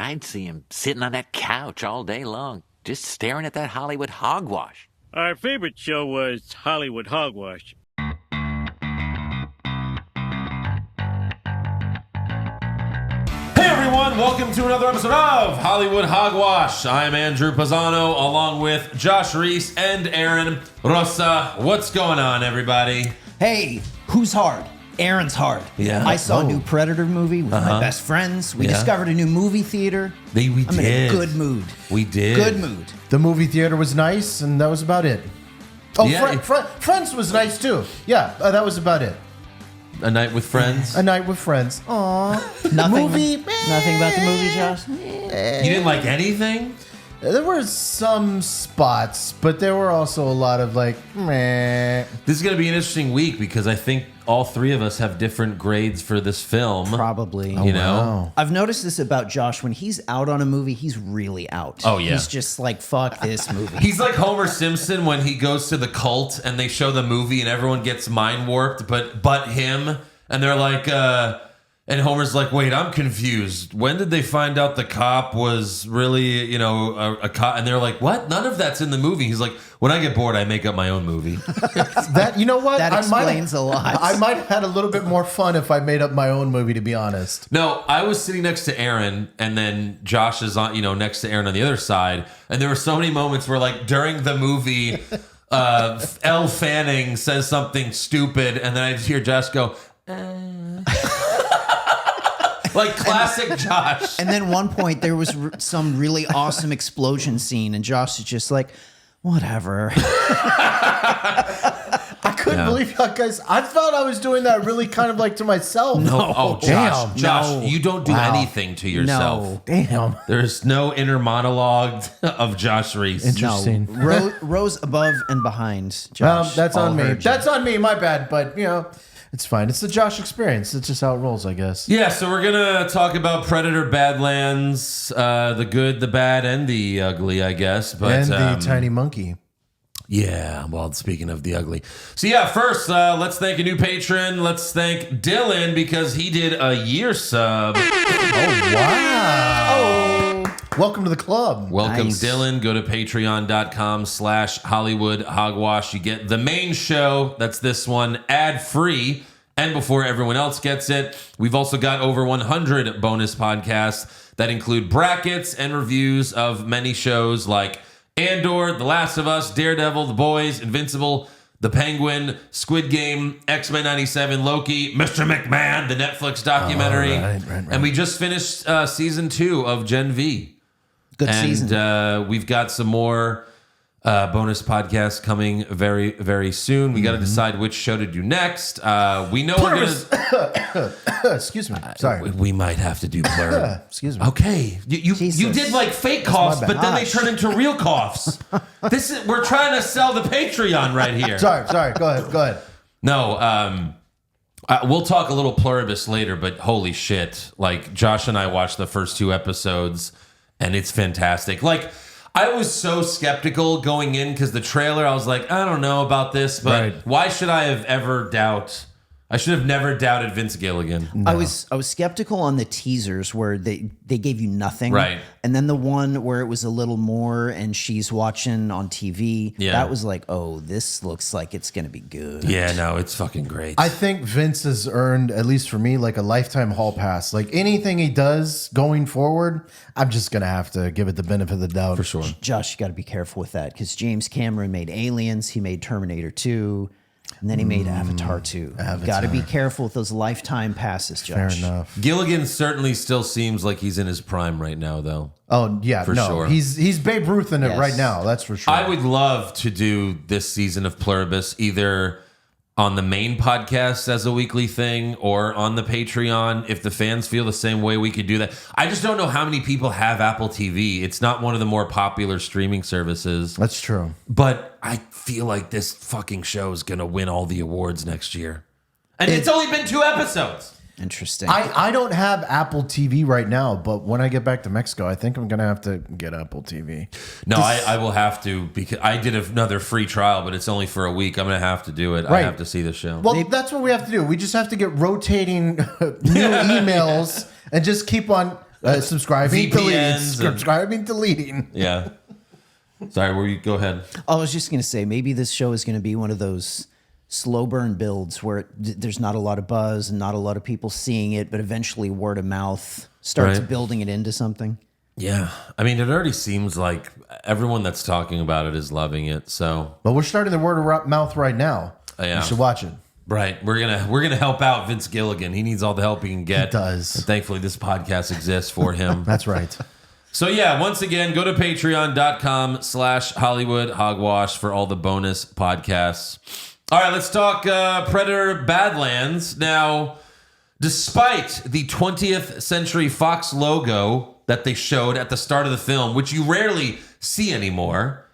I'd see him sitting on that couch all day long, just staring at that Hollywood hogwash. Our favorite show was Hollywood Hogwash. Hey everyone, welcome to another episode of Hollywood Hogwash. I'm Andrew Pisano along with Josh Reese and Aaron Rosa. What's going on, everybody? Hey, who's hard? Aaron's hard. Yeah. I saw a new Predator movie with my best friends. We discovered a new movie theater. We I'm did. in a good mood. We did. Good mood. The movie theater was nice, and that was about it. Oh, Yeah, Friends was nice too. Yeah, that was about it. A night with friends. A night with friends. Aww. Nothing, movie. nothing about the movie, Josh? You didn't like anything? There were some spots, but there were also a lot of like, meh. This is going to be an interesting week because I think all three of us have different grades for this film. Probably. You know? Wow. I've noticed this about Josh. When he's out on a movie, he's really out. Oh, yeah. He's just like, fuck this movie. He's like Homer Simpson when he goes to the cult and they show the movie and everyone gets mind warped, but him. And they're like, and Homer's like, wait, I'm confused. When did they find out the cop was really, a cop? And they're like, what? None of that's in the movie. He's like, when I get bored, I make up my own movie. That, you know what? That explains a lot. I might have had a little bit more fun if I made up my own movie, to be honest. No, I was sitting next to Aaron, and then Josh is on, next to Aaron on the other side. And there were so many moments where, like, during the movie, Elle Fanning says something stupid, and then I just hear Josh go, like classic Josh. And then one point, there was some really awesome explosion scene, and Josh is just like, whatever. I couldn't believe y'all guys. I thought I was doing that really kind of like to myself. Oh, Josh, damn. Josh, No. you don't do anything to yourself. No. Damn. There's no inner monologue of Josh Reese. Interesting. No. Rows above and behind, Josh. That's All on me. heard you. That's on me. My bad. But, it's fine. It's the Josh experience. It's just how it rolls, I guess. Yeah, so we're going to talk about Predator, Badlands, the good, the bad, and the ugly, I guess. But, And the tiny monkey. Yeah, well, speaking of the ugly. So yeah, first, let's thank a new patron. Let's thank Dylan because he did a year sub. Oh, wow. Welcome to the club. Welcome, Nice. Dylan. Go to patreon.com/Hollywood Hogwash. You get the main show. That's this one, ad-free. And before everyone else gets it, we've also got over 100 bonus podcasts that include brackets and reviews of many shows like Andor, The Last of Us, Daredevil, The Boys, Invincible, The Penguin, Squid Game, X-Men 97, Loki, Mr. McMahon, the Netflix documentary. Right. And we just finished season 2 of Gen V. Good And season. we've got some more bonus podcasts coming very, very soon. We got to decide which show to do next. We know we're going to... Excuse me. Sorry. We might have to do Blur. Excuse me. Okay, you Jesus. did like fake coughs, my but then they bad. turn into real coughs. We're trying to sell the Patreon right here. Sorry. Go ahead. No, we'll talk a little pluribus later, but holy shit! Like Josh and I watched the first 2 episodes, and it's fantastic. Like I was so skeptical going in because the trailer, I was like, I don't know about this, but Right. why should I have ever doubt? I should have never doubted Vince Gilligan. I was skeptical on the teasers where they gave you nothing. Right. And then the one where it was a little more and she's watching on TV. Yeah. That was like, oh, this looks like it's going to be good. Yeah, no, it's fucking great. I think Vince has earned, at least for me, like a lifetime hall pass. Like anything he does going forward, I'm just going to have to give it the benefit of the doubt. for sure. Josh, you got to be careful with that because James Cameron made Aliens. He made Terminator 2. And then he made Avatar 2. Got to be careful with those lifetime passes, Fair Josh. enough. Gilligan certainly still seems like he's in his prime right now, though. Oh, yeah. For sure. He's Babe Ruth in it Yes. right now. That's for sure. I would love to do this season of Pluribus either on the main podcast as a weekly thing or on the Patreon. If the fans feel the same way, we could do that. I just don't know how many people have Apple TV. It's not one of the more popular streaming services. That's true. But I feel like this fucking show is going to win all the awards next year. And it's only been 2 episodes. Interesting. I don't have Apple TV right now, but when I get back to Mexico, I think I'm going to have to get Apple TV. No, I will have to because I did another free trial, but it's only for a week. I'm going to have to do it. I Right. have to see the show. Well, that's what we have to do. We just have to get rotating new emails and just keep on Subscribing, deleting, VPNs and- subscribing, deleting. Yeah. Sorry, where you go ahead. I was just going to say, maybe this show is going to be one of those slow burn builds where there's not a lot of buzz and not a lot of people seeing it, but eventually word of mouth starts Right. building it into something. Yeah. I mean, it already seems like everyone that's talking about it is loving it. So, But we're starting the word of mouth right now. Yeah. You should watch it. right, we're gonna help out Vince Gilligan. He needs all the help he can get. He does. And thankfully, this podcast exists for him. That's right. So yeah, once again, go to patreon.com/Hollywood Hogwash for all the bonus podcasts. All right, let's talk Predator Badlands. Now, despite the 20th Century Fox logo that they showed at the start of the film, which you rarely see anymore,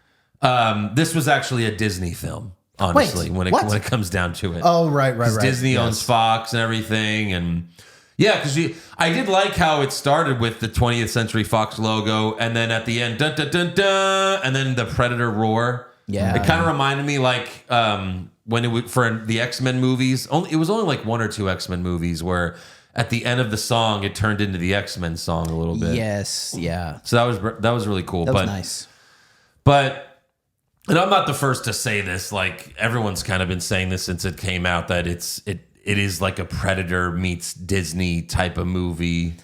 this was actually a Disney film, honestly, Wait, when what? it comes down to it. Oh, right. Disney Yes. owns Fox and everything, and yeah, because I did like how it started with the 20th Century Fox logo, and then at the end, dun dun dun dun, and then the Predator roar. Yeah. It kind of reminded me like when it was for the X-Men movies. It was only like one or two X-Men movies where at the end of the song it turned into the X-Men song a little bit. Yes, yeah. So that was really cool. That was nice. But and I'm not the first to say this. Like everyone's kind of been saying this since it came out that it is like a Predator meets Disney type of movie.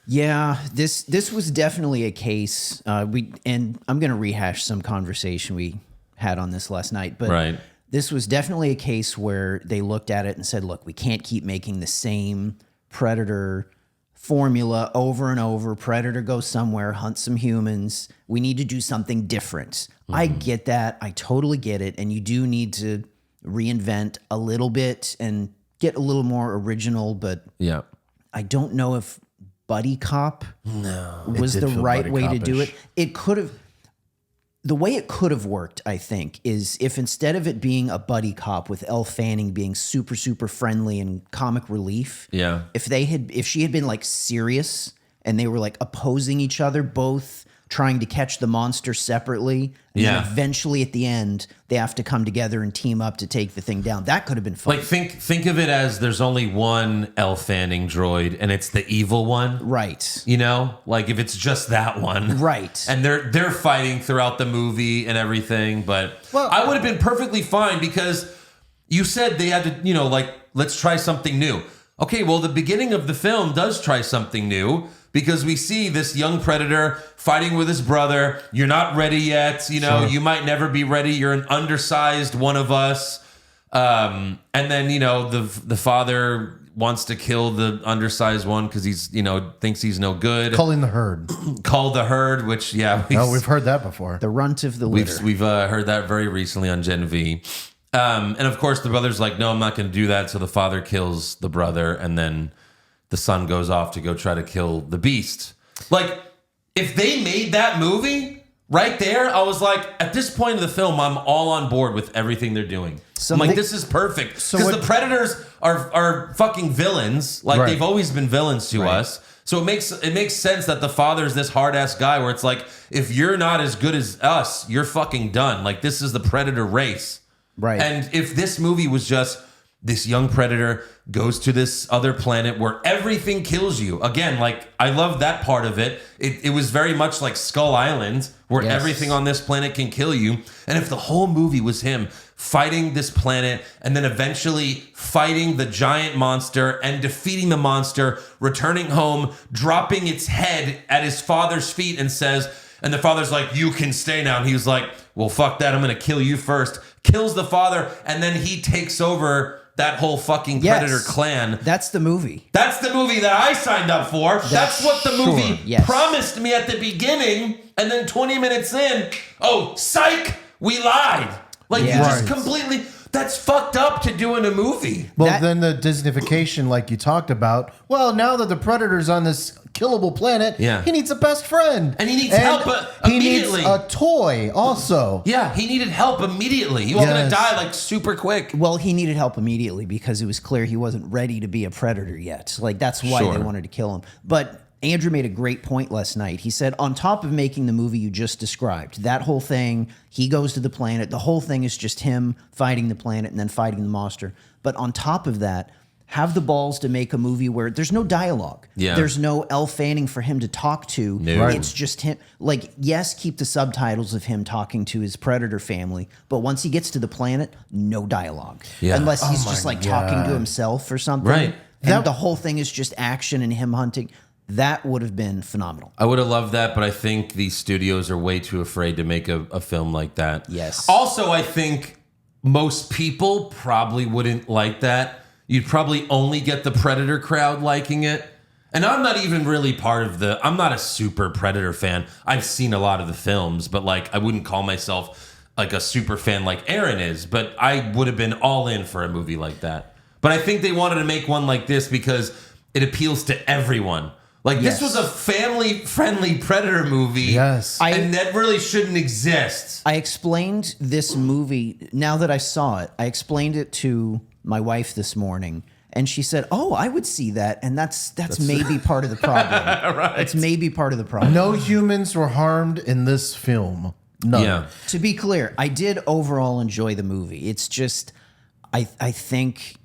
Yeah, this was definitely a case. I'm going to rehash some conversation we had on this last night, but Right. this was definitely a case where they looked at it and said, "Look, we can't keep making the same Predator formula over and over. Predator goes somewhere, hunts some humans. We need to do something different." I get that. I totally get it, and you do need to reinvent a little bit and get a little more original, but Yeah. I don't know if buddy cop was It the did feel right buddy way to do it. cop-ish. It could have. The way it could have worked, I think, is if instead of it being a buddy cop with Elle Fanning being super, super friendly and comic relief, Yeah. if she had been like serious and they were like opposing each other, both trying to catch the monster separately, and Yeah. then eventually at the end they have to come together and team up to take the thing down. That could have been fun. Like think of it as there's only one Elle Fanning droid and it's the evil one. Right. You know? Like if it's just that one. Right. And they're fighting throughout the movie and everything, but Well- I would have been perfectly fine because you said they had to, like let's try something new. Okay, well the beginning of the film does try something new because we see this young Predator fighting with his brother. You're not ready yet, Sure. you might never be ready. You're an undersized one of us. And then, the father wants to kill the undersized one because he's, thinks he's no good. Calling the herd. Call the herd, which, yeah. We've heard that before. The runt of the litter. We've heard that very recently on Gen V. And of course, the brother's like, no, I'm not going to do that. So the father kills the brother, and then the son goes off to go try to kill the beast. Like, if they made that movie right there, I was like, at this point of the film, I'm all on board with everything they're doing. I'm like, this is perfect. Because the Predators are fucking villains. Like, Right. they've always been villains to us. So it makes sense that the father's this hard ass guy where it's like, if you're not as good as us, you're fucking done. Like, this is the Predator race. Right. And if this movie was just this young Predator goes to this other planet where everything kills you. Again, like, I love that part of it. It was very much like Skull Island, where Yes. everything on this planet can kill you. And if the whole movie was him fighting this planet and then eventually fighting the giant monster and defeating the monster, returning home, dropping its head at his father's feet and the father's like, you can stay now. And he was like, well, fuck that. I'm going to kill you first. Kills the father. And then he takes over that whole fucking Predator clan. That's the movie. That's the movie that I signed up for. That's what the movie Sure, yes. promised me at the beginning. And then 20 minutes in, oh, psych, we lied. Like, Yeah. you just Right. completely, that's fucked up to do in a movie. Well, That- then the Disneyfication, like you talked about. Well, now that the Predator's on this killable planet, Yeah. he needs a best friend. And he needs help, he immediately. needs a toy also. Yeah, he needed help immediately. He was going Yes. to die, like, super quick. Well, he needed help immediately because it was clear he wasn't ready to be a predator yet. Like, that's why Sure. they wanted to kill him. But Andrew made a great point last night. He said, on top of making the movie you just described, that whole thing, he goes to the planet, the whole thing is just him fighting the planet and then fighting the monster. But on top of that, have the balls to make a movie where there's no dialogue. Yeah. There's no Elle Fanning for him to talk to. No. Right. It's just him. Like, yes, keep the subtitles of him talking to his predator family, but once he gets to the planet, no dialogue. Yeah. Unless he's Oh just my like talking to God. himself or something. Right. And the whole thing is just action and him hunting. That would have been phenomenal. I would have loved that, but I think these studios are way too afraid to make a film like that. Yes. Also, I think most people probably wouldn't like that. You'd probably only get the Predator crowd liking it. And I'm not even really part of I'm not a super Predator fan. I've seen a lot of the films, but like I wouldn't call myself like a super fan like Aaron is, but I would have been all in for a movie like that. But I think they wanted to make one like this because it appeals to everyone. Like Yes. this was a family-friendly Predator movie. Yes. And that really shouldn't exist. I explained this movie, now that I saw it, I explained it to my wife this morning, and she said, "Oh, I would see that," and that's maybe part of the problem. Right. It's maybe part of the problem. No humans were harmed in this film. None. Yeah. To be clear, I did overall enjoy the movie. It's just, I think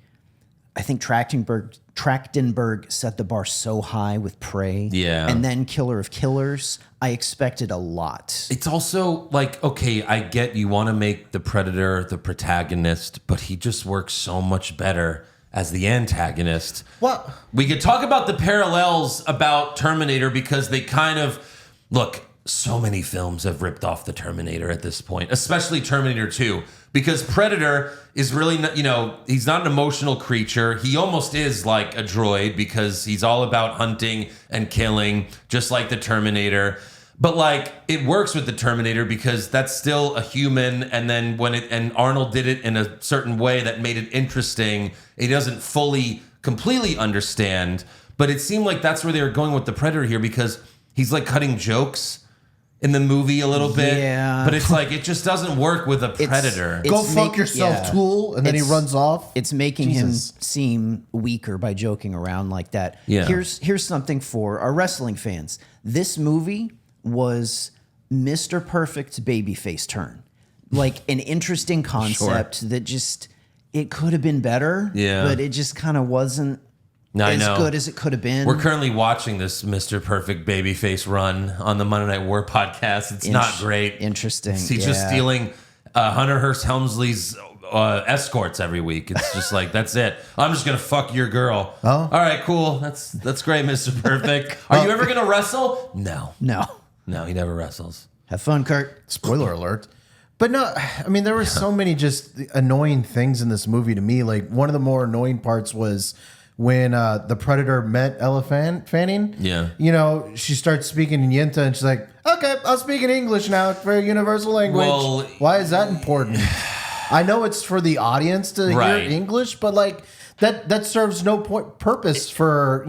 Trachtenberg set the bar so high with Prey, Yeah. and then Killer of Killers. I expected a lot. It's also like, okay, I get you want to make the Predator the protagonist, but he just works so much better as the antagonist. What? We could talk about the parallels about Terminator because they kind of look. So many films have ripped off the Terminator at this point, especially Terminator 2, because Predator is really not, he's not an emotional creature. He almost is like a droid because he's all about hunting and killing, just like the Terminator. But like it works with the Terminator because that's still a human, and then and Arnold did it in a certain way that made it interesting. He doesn't completely understand, but it seemed like that's where they were going with the Predator here because he's like cutting jokes in the movie a little bit, Yeah. but it's like it just doesn't work with a Predator. It's Go fuck yourself, tool, and then he runs off. It's making Jesus. him seem weaker by joking around like that. Yeah. Here's something for our wrestling fans. This movie was Mr. Perfect's babyface turn. Like an interesting concept that just it could have been better, Yeah. but it just kind of wasn't I as know. good as it could have been. We're currently watching this Mr. Perfect babyface run on the Monday Night War podcast. It's not great. Interesting. He's just yeah. stealing Hunter Hearst Helmsley's escorts every week. It's just like, that's it. I'm just going to fuck your girl. Oh. All right, cool. That's great, Mr. Perfect. Are you ever going to wrestle? No. No. He never wrestles. Have fun, Kurt. Spoiler alert. But no, I mean, there were so many just annoying things in this movie to me. Like, one of the more annoying parts was when the Predator met Ella Fanning. Yeah. She starts speaking in Yenta, and she's like, okay, I'll speak in English now for a universal language. Well, why is that important? I know it's for the audience to Right. hear English, but like that serves no purpose for,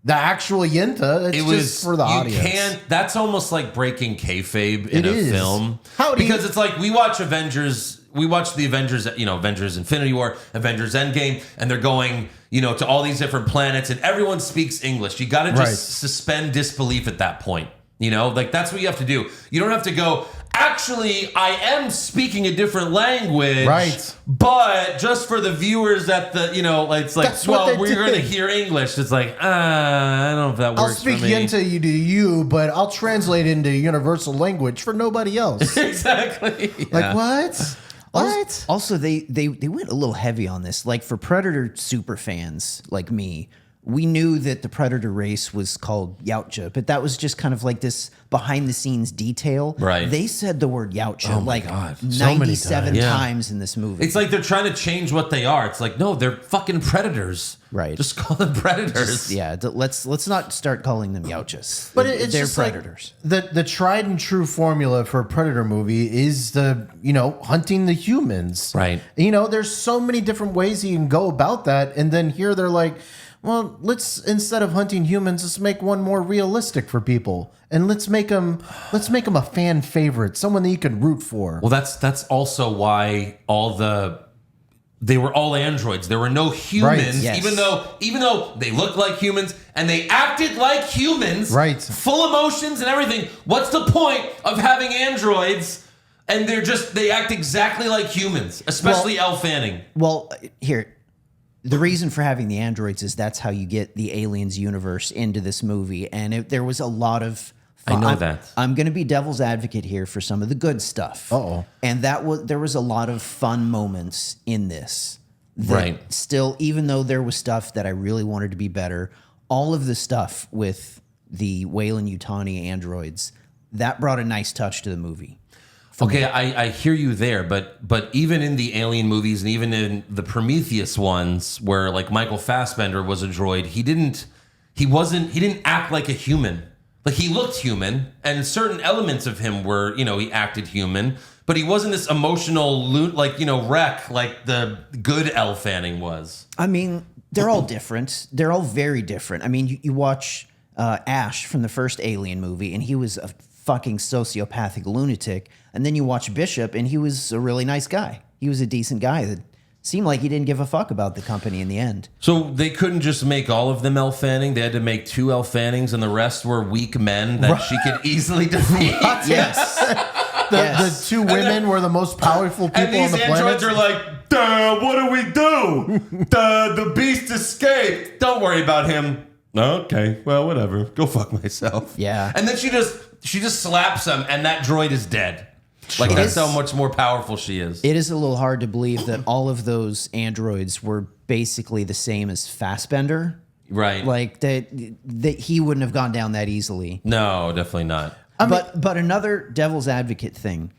the actual Yenta. It's just for the audience. That's almost like breaking kayfabe in It a is. film. How do you- Because it's like we watch Avengers, the Avengers, Avengers Infinity War, Avengers Endgame, and they're going, to all these different planets, and everyone speaks English. You got to just Right. suspend disbelief at that point. Like that's what you have to do. You don't have to go, actually, I am speaking a different language. Right. But just for the viewers at the, it's like, That's what well, they we're going to did. hear English. It's like, I don't know if that works I'll speak for me. Yenta you to you, but I'll translate into universal language for nobody else. Exactly. Like, what? What? Also, they went a little heavy on this. Like for Predator super fans like me, we knew that the Predator race was called Yautja, but that was just kind of like this behind the scenes detail. Right. They said the word Yautja Oh my like God. So many 97 times. Yeah. times in this movie. It's like they're trying to change what they are. It's like, no, they're fucking predators. Right. Just call them predators. yeah, let's not start calling them Yautjas. But it's they're just predators. Like the tried and true formula for a Predator movie is hunting the humans. Right. There's so many different ways you can go about that, and then here they're like, well, let's instead of hunting humans, let's make one more realistic for people, and let's make them a fan favorite, someone that you can root for. Well, that's also why they were all androids. There were no humans, Right, yes. even though they looked like humans and they acted like humans, Right. Full emotions and everything. What's the point of having androids and they act exactly like humans, especially Elle Fanning? Well, here, the reason for having the androids is that's how you get the aliens universe into this movie. And there was a lot of fun. I know that. I'm going to be devil's advocate here for some of the good stuff. Uh-oh. And there was a lot of fun moments in this. Right. Still, even though there was stuff that I really wanted to be better, all of the stuff with the Weyland-Yutani androids, that brought a nice touch to the movie. Okay, I hear you there, but even in the Alien movies and even in the Prometheus ones, where like Michael Fassbender was a droid, he didn't act like a human. Like he looked human, and certain elements of him were, he acted human, but he wasn't this emotional wreck like the good Elle Fanning was. I mean, they're all different. They're all very different. I mean, you watch Ash from the first Alien movie, and he was a fucking sociopathic lunatic. And then you watch Bishop, and he was a really nice guy. He was a decent guy that seemed like he didn't give a fuck about the company in the end. So they couldn't just make all of them Elle Fanning. They had to make 2 Elle Fannings, and the rest were weak men that she could easily defeat. Yes. The 2 women were the most powerful people on the planet. And these androids are like, duh, what do we do? The beast escaped. Don't worry about him. Okay, well, whatever. Go fuck myself. Yeah. And then she just slaps him, and that droid is dead. Like, that's how much more powerful she is. It is a little hard to believe that all of those androids were basically the same as Fassbender. Right. Like, that he wouldn't have gone down that easily. No, definitely not. But another devil's advocate thing,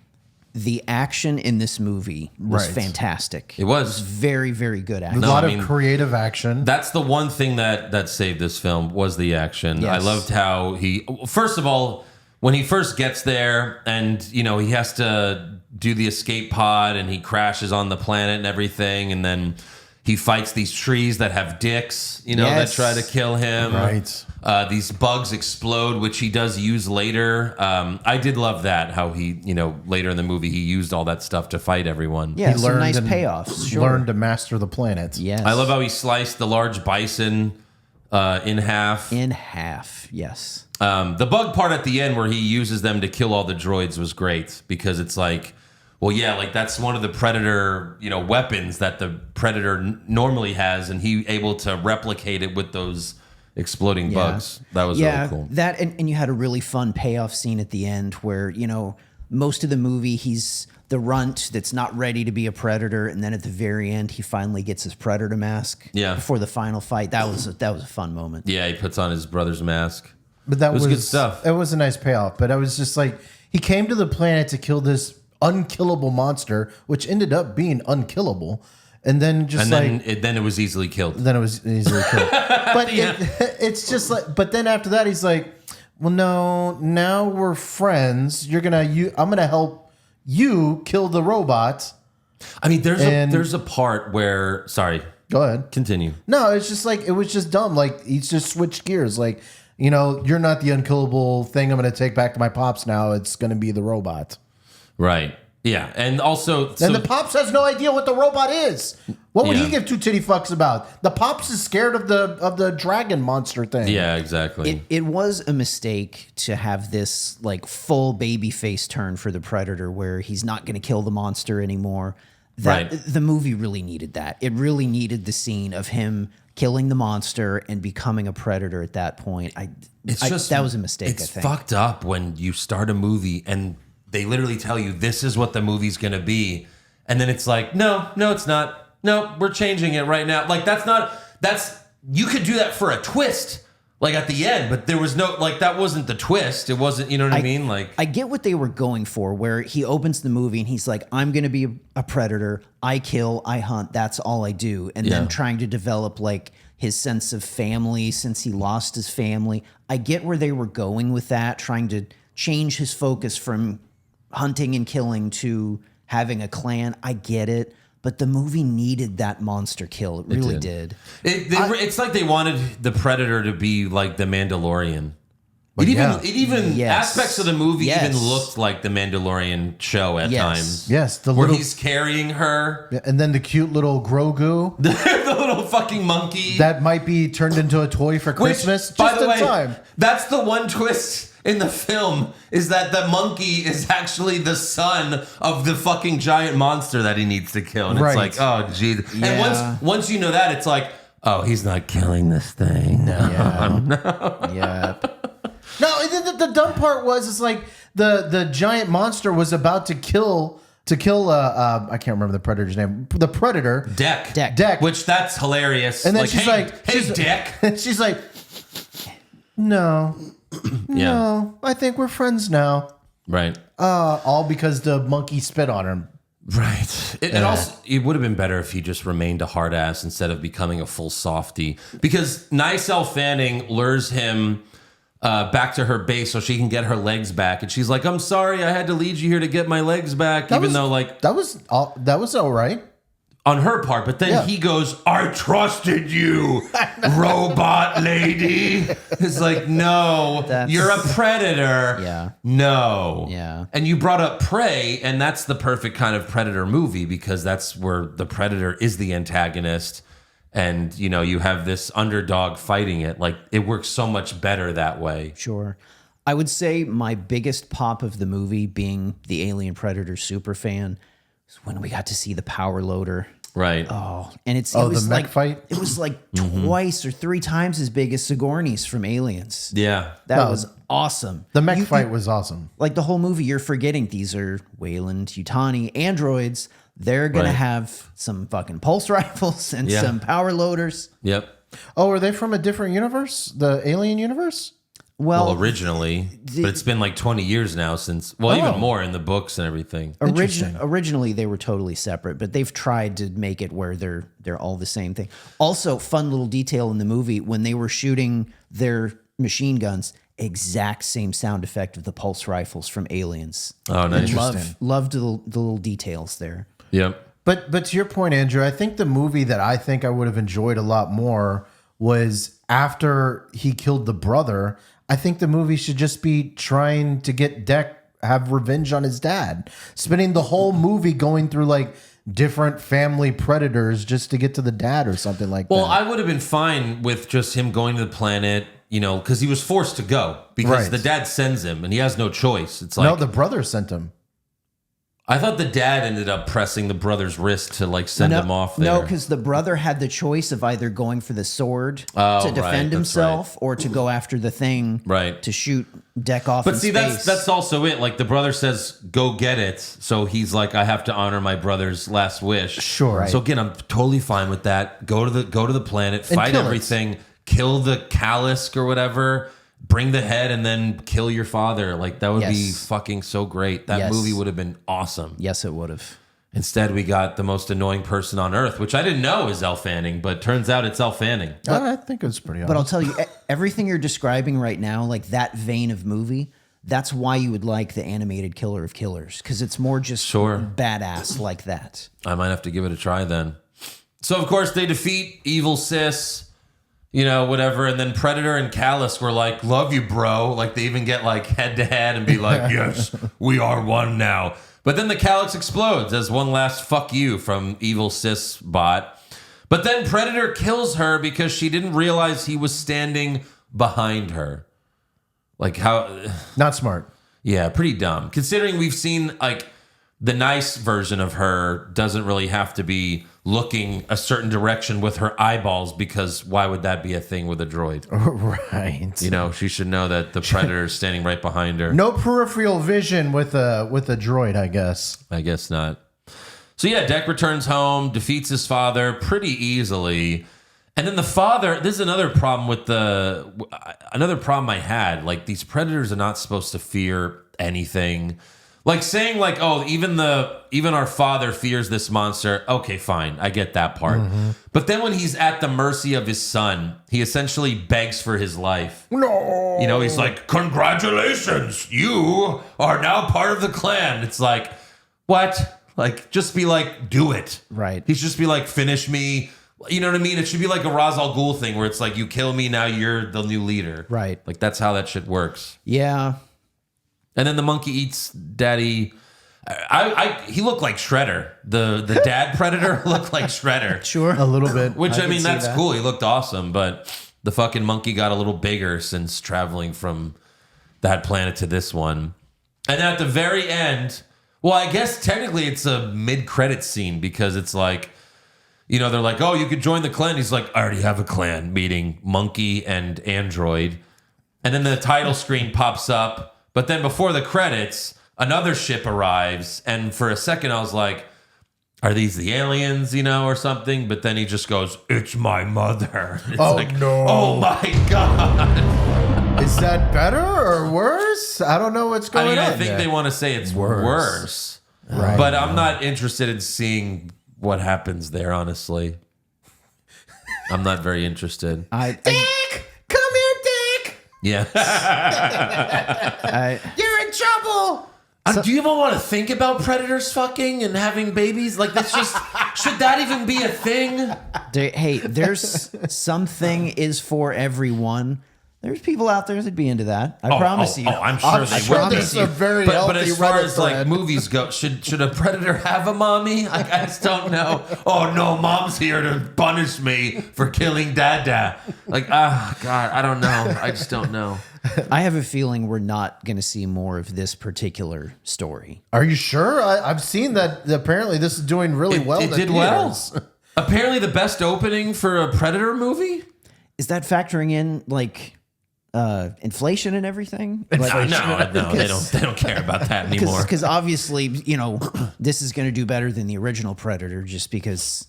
the action in this movie was Right. fantastic. It was. Very, very good A action. lot I of mean, creative action. That's the one thing that saved this film was the action. Yes. I loved how first of all, when he first gets there and, he has to do the escape pod and he crashes on the planet and everything. And then he fights these trees that have dicks, that Yes. try to kill him. Right. These bugs explode, which he does use later. I did love that, how he, later in the movie, he used all that stuff to fight everyone. Yeah, He some learned nice and payoffs. Sure. Learned to master the planet. Yes. I love how he sliced the large bison in half. In half, yes. The bug part at the end where he uses them to kill all the droids was great because it's like, well, yeah, like that's one of the Predator, weapons that the Predator normally has, and he able to replicate it with those exploding bugs. That was really cool. That and you had a really fun payoff scene at the end where, most of the movie he's the runt that's not ready to be a predator, and then at the very end he finally gets his predator mask. Yeah. Before the final fight. That was a fun moment. Yeah, he puts on his brother's mask. But that was good stuff. It was a nice payoff. But I was just like, he came to the planet to kill this unkillable monster, which ended up being unkillable. And then Then it was easily killed. Then it was easily killed. But it's just like, but then after that, he's like, well, no, now we're friends. I'm gonna help you kill the robot. I mean, there's a part where, sorry, Go ahead. continue. No, it's just like, it was just dumb. Like, he's just switched gears. Like, you're not the unkillable thing I'm going to take back to my pops now. It's going to be the robot. Right. Yeah. And also, And the pops has no idea what the robot is. What would Yeah. he give 2 titty fucks about? The pops is scared of the dragon monster thing. yeah, exactly. It was a mistake to have this like full baby face turn for the Predator where he's not going to kill the monster anymore. Right. The movie really needed that. It really needed the scene of him killing the monster and becoming a predator at that point. That was a mistake, It's I think. fucked up when you start a movie and they literally tell you this is what the movie's going to be. And then it's like, no, it's not. No, we're changing it right now. Like, you could do that for a twist, like at the end, but there was no, like, that wasn't the twist. It wasn't, you know what I mean? Like, I get what they were going for, where he opens the movie and he's like, I'm going to be a predator. I kill, I hunt. That's all I do. And then trying to develop like his sense of family since he lost his family. I get where they were going with that, trying to change his focus from hunting and killing to having a clan. I get it. But the movie needed that monster kill. It really did. It's like they wanted the Predator to be like the Mandalorian. It even Yes. aspects of the movie Yes. even looked like the Mandalorian show at Yes. times. Yes, Where he's carrying her, and then the cute little Grogu the little fucking monkey. that might be turned into a toy for Which, Christmas. by Just the in way, time. that's the one twist in the film is that the monkey is actually the son of the fucking giant monster that he needs to kill. And Right. it's like, oh, geez. Yeah. And once you know that, it's like, oh, he's not killing this thing. No. Yeah. No, the dumb part was it's like the giant monster was about to kill I can't remember the predator's name. The predator. Deck. Which that's hilarious. And then like, she's hey, like, hey, Deck. And she's like, no, Yeah. no, I think we're friends now. Right. All because the monkey spit on him. Right. And also, it would have been better if he just remained a hard ass instead of becoming a full softy. Because Nicelle Fanning lures him back to her base so she can get her legs back. And she's like, I'm sorry, I had to lead you here to get my legs back. That even was- though, like, that was all right. on her part. But then Yeah. he goes, I trusted you, robot lady. It's like, no, That's- you're a predator. Yeah. No. Yeah. And you brought up Prey, and that's the perfect kind of predator movie because that's where the predator is the antagonist. And, you know, you have this underdog fighting it. Like, it works so much better that way. Sure. I would say my biggest pop of the movie, being the Alien Predator super fan, is when we got to see the power loader. Right. Oh, and it Oh, was the mech like fight? It was like twice or three times as big as Sigourney's from Aliens. Yeah. That No, was awesome. The mech fight was awesome. Like the whole movie, you're forgetting these are Wayland Yutani androids. They're gonna Right. have some fucking pulse rifles and Yeah. some power loaders. Yep. Oh, are they from a different universe? The Alien universe? Well, originally, but it's been like 20 years now since, well, Oh. even more in the books and everything. Interesting. Originally they were totally separate, but they've tried to make it where they're all the same thing. Also, fun little detail in the movie when they were shooting their machine guns, exact same sound effect of the pulse rifles from Aliens. Oh, nice. Loved the little details there. Yep. But to your point, Andrew, I think the movie that I think I would have enjoyed a lot more was after he killed the brother. I think the movie should just be trying to get Deck have revenge on his dad, spending the whole movie going through like different family predators just to get to the dad or something like Well, that. I would have been fine with just him going to the planet, you know, because he was forced to go because Right. the dad sends him and he has no choice. It's like, No, the brother sent him. I thought the dad ended up pressing the brother's wrist to like send him off there. No, because the brother had the choice of either going for the sword to right, defend that's himself or to go after the thing Right. to shoot Deck off But in see, space. that's also it. Like the brother says, "Go get it." So he's like, "I have to honor my brother's last wish." Sure. So again, I'm totally fine with that. Go to the planet, fight kill it. everything, kill the Callisk or whatever, bring the head, and then kill your father. Like that would be Yes. fucking so great. That Yes. movie would have been awesome. Yes, it would have. Instead, we got the most annoying person on earth, which I didn't know is Elle Fanning, but turns out it's Elle Fanning. I think it was pretty But I'll awesome. tell you, everything you're describing right now, like that vein of movie, that's why you would like the animated Killer of Killers, because it's more just Sure. badass like that. I might have to give it a try then. So of course they defeat evil sis, you know, whatever, and then Predator and Callus were like, "Love you, bro." Like they even get like head to head and be like, "Yes, we are one now." But then the Callus explodes as one last fuck you from evil sis bot. But then Predator kills her because she didn't realize he was standing behind her. Like how Not smart. yeah, pretty dumb. Considering we've seen like the nice version of her doesn't really have to be looking a certain direction with her eyeballs because why would that be a thing with a droid? Right. You know, she should know that the predator is standing right behind her. No peripheral vision with a droid, I guess. I guess not. So yeah, Deck returns home, defeats his father pretty easily. And then the father, this is another problem another problem I had. Like these predators are not supposed to fear anything. Like saying like, oh, even our father fears this monster. Okay, fine. I get that part. But then when he's at the mercy of his son, he essentially begs for his life. No. You know, he's like, "Congratulations, you are now part of the clan." It's like, what? Like, just be like, do it. Right. He's just be like, finish me. You know what I mean? It should be like a Ra's al Ghul thing where it's like, you kill me, now you're the new leader. Right. Like, that's how that shit works. Yeah. And then the monkey eats daddy. He looked like Shredder. The dad predator looked like Shredder. Sure. A little bit. Which, I can mean, see that's that. cool. He looked awesome. But the fucking monkey got a little bigger since traveling from that planet to this one. And at the very end, well, I guess technically it's a mid-credit scene because it's like, you know, they're like, oh, you could join the clan. He's like, I already have a clan, meeting monkey and android. And then the title screen pops up. But then before the credits, another ship arrives. And for a second, I was like, are these the aliens, you know, or something? But then he just goes, it's my mother. It's no. Oh, my God. Is that better or worse? I don't know what's going on. I think they want to say it's worse. Right. But I'm not interested in seeing what happens there, honestly. I'm not very interested. Dick! Come here, Dick! Yeah. You're in trouble! Do you even want to think about predators fucking and having babies? Like, that's just, should that even be a thing? Hey, there's something is for everyone. There's people out there that'd be into that. I promise you. Oh, I'm sure they sure would. there's a very but healthy as far Reddit as like thread. movies go, should a predator have a mommy? I just don't know. Oh no, mom's here to punish me for killing Dada. Like, God, I don't know. I just don't know. I have a feeling we're not going to see more of this particular story. Are you sure? I've seen that apparently this is doing really well. It in did theaters. well. Apparently, the best opening for a Predator movie. Is that factoring in like inflation and everything? Like, No, they don't care about that anymore. Because obviously, you know, this is going to do better than the original Predator just because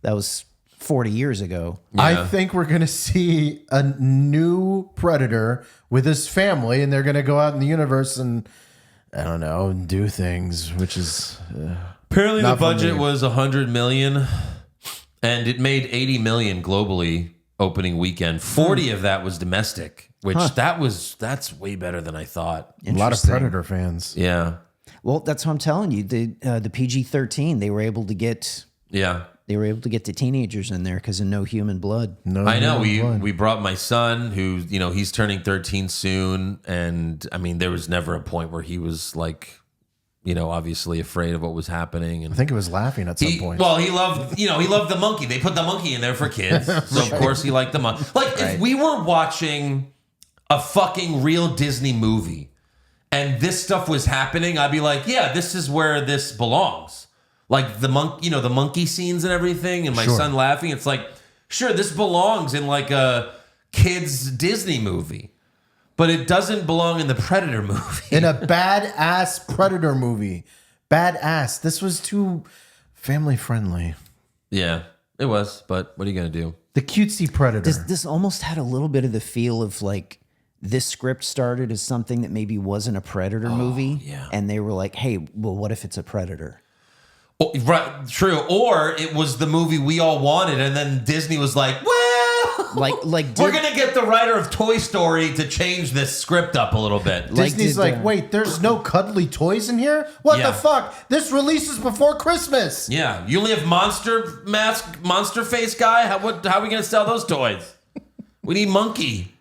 that was 40 years ago. I think we're going to see a new Predator with his family, and they're going to go out in the universe and, I don't know, do things, which is... Apparently, the not for budget me. was $100 million, and it made $80 million globally opening weekend. 40 of that was domestic, which that's way better than I thought. A lot of Predator fans. Yeah, Well, that's what I'm telling you. The PG-13, they were able to get yeah. the teenagers in there because of no human blood. No, I know. no, We brought my son, who, you know, he's turning 13 soon, and I mean, there was never a point where he was like, you know, obviously afraid of what was happening. And I think it was laughing at some point. Well, he loved the monkey. They put the monkey in there for kids, so of course he liked the monkey. Like, if we were watching a fucking real Disney movie and this stuff was happening, I'd be like, yeah, this is where this belongs. Like the monkey scenes and everything, and my son laughing. It's like, sure, this belongs in like a kids Disney movie. But it doesn't belong in the Predator movie. In a badass Predator movie. Badass. This was too family friendly. Yeah, it was. But what are you going to do? The cutesy Predator. This almost had a little bit of the feel of like this script started as something that maybe wasn't a Predator movie. yeah. And they were like, hey, well, what if it's a Predator? Oh, right, true. Or it was the movie we all wanted, and then Disney was like, well, Like we're going to get the writer of Toy Story to change this script up a little bit. Disney's like, wait, there's no cuddly toys in here? What Yeah. the fuck? This releases before Christmas. Yeah, you only have monster mask, monster face guy? How are we going to sell those toys? We need monkey.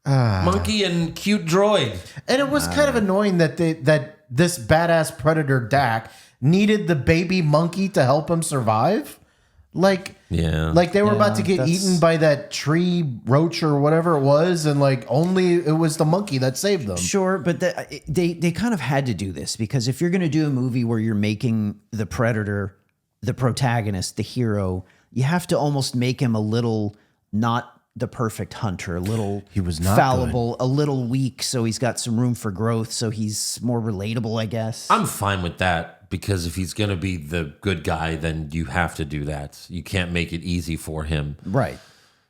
Monkey and cute droid. And it was kind of annoying that that this badass Predator Dak needed the baby monkey to help him survive. Like they were about to get eaten by that tree roach or whatever it was, and like only it was the monkey that saved them. Sure, but they kind of had to do this because if you're going to do a movie where you're making the Predator the protagonist, the hero, you have to almost make him a little not the perfect hunter, a little He was not fallible, a little weak, so he's got some room for growth, so he's more relatable, I guess. I'm fine with that because if he's going to be the good guy, then you have to do that. You can't make it easy for him. Right.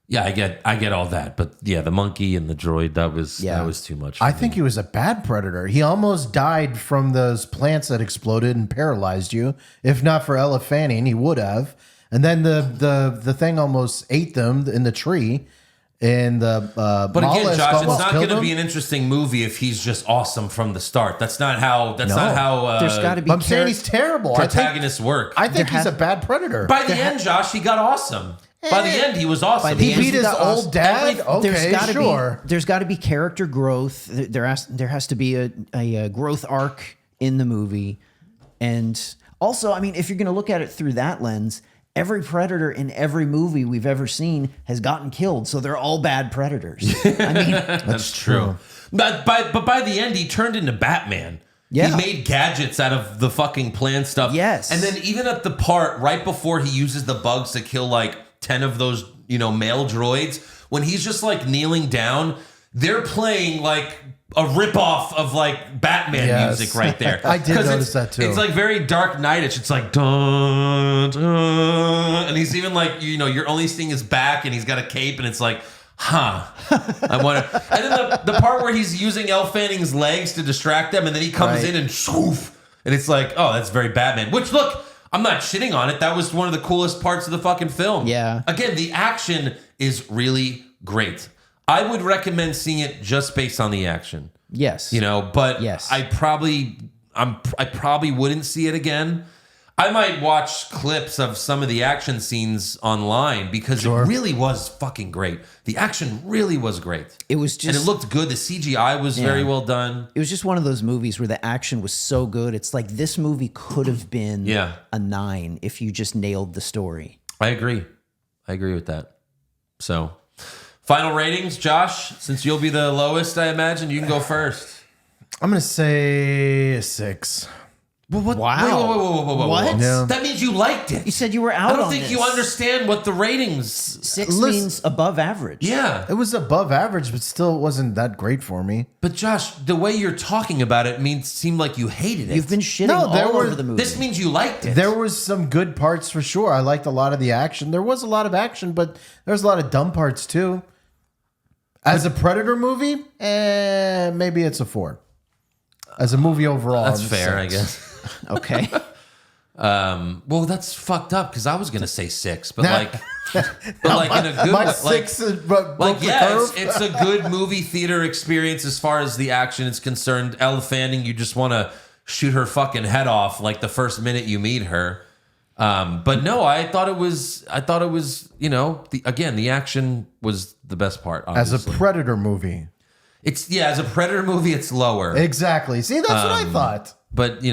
Yeah, I get all that, but yeah, the monkey and the droid that was too much. For I me. think he was a bad predator. He almost died from those plants that exploded and paralyzed you. If not for Ella Fanning, he would have. And then the thing almost ate them in the tree. And the But again, mollusk Josh, it's almost not killed going to him. be an interesting movie if he's just awesome from the start. That's not how. Not how. There's got to be I'm saying he's terrible. protagonists work. I think There he's has- a bad predator. By the end, Josh, he got awesome. By the end, he was awesome. By the he end, beat his got old awesome. dad. Okay, sure. There's got to be character growth. There has to be a growth arc in the movie, and also, I mean, if you're going to look at it through that lens, every predator in every movie we've ever seen has gotten killed, so they're all bad predators. I mean, That's true. But by the end, he turned into Batman. Yeah. He made gadgets out of the fucking plant stuff. Yes. And then even at the part right before he uses the bugs to kill like 10 of those, male droids, when he's just like kneeling down, they're playing like a ripoff of like Batman Yes. music right there. I did 'Cause notice that too. It's like very Dark Knight-ish. It's like dun, dun, and he's even like you're only seeing his back, and he's got a cape, and it's like, huh. I want to. And then the part where he's using Elle Fanning's legs to distract them, and then he comes Right. in and swoof, and it's like, oh, that's very Batman. Which look, I'm not shitting on it. That was one of the coolest parts of the fucking film. Yeah. Again, the action is really great. I would recommend seeing it just based on the action. Yes. But Yes. I probably wouldn't see it again. I might watch clips of some of the action scenes online because it really was fucking great. The action really was great. It was just, and it looked good. The CGI was very well done. it was just one of those movies where the action was so good. It's like this movie could have been a 9 if you just nailed the story. I agree with that. So, final ratings, Josh, since you'll be the lowest, I imagine, you can go first. I'm gonna say a 6. Well, what? Wow. Whoa. What? Yeah. That means you liked it. You said you were out I don't on think this. you understand what the ratings. 6 Listen- means above average. Yeah. It was above average, but still wasn't that great for me. But Josh, the way you're talking about it seemed like you hated it. You've been shitting No, there all were- over the movie. This means you liked it. There was some good parts for sure. I liked a lot of the action. There was a lot of action, but there's a lot of dumb parts too. As a Predator movie, maybe it's a 4. As a movie overall, That's I'm a fair, 6. I guess. Okay. Well, that's fucked up because I was gonna say 6, but like in a good My way. 6 is broke Like the yeah, curve. it's a good movie theater experience as far as the action is concerned. Elle Fanning, you just want to shoot her fucking head off like the first minute you meet her. But no, I thought it was the action was the best part. As Obviously. a Predator movie. As a Predator movie, it's lower. Exactly. See, that's what I thought. But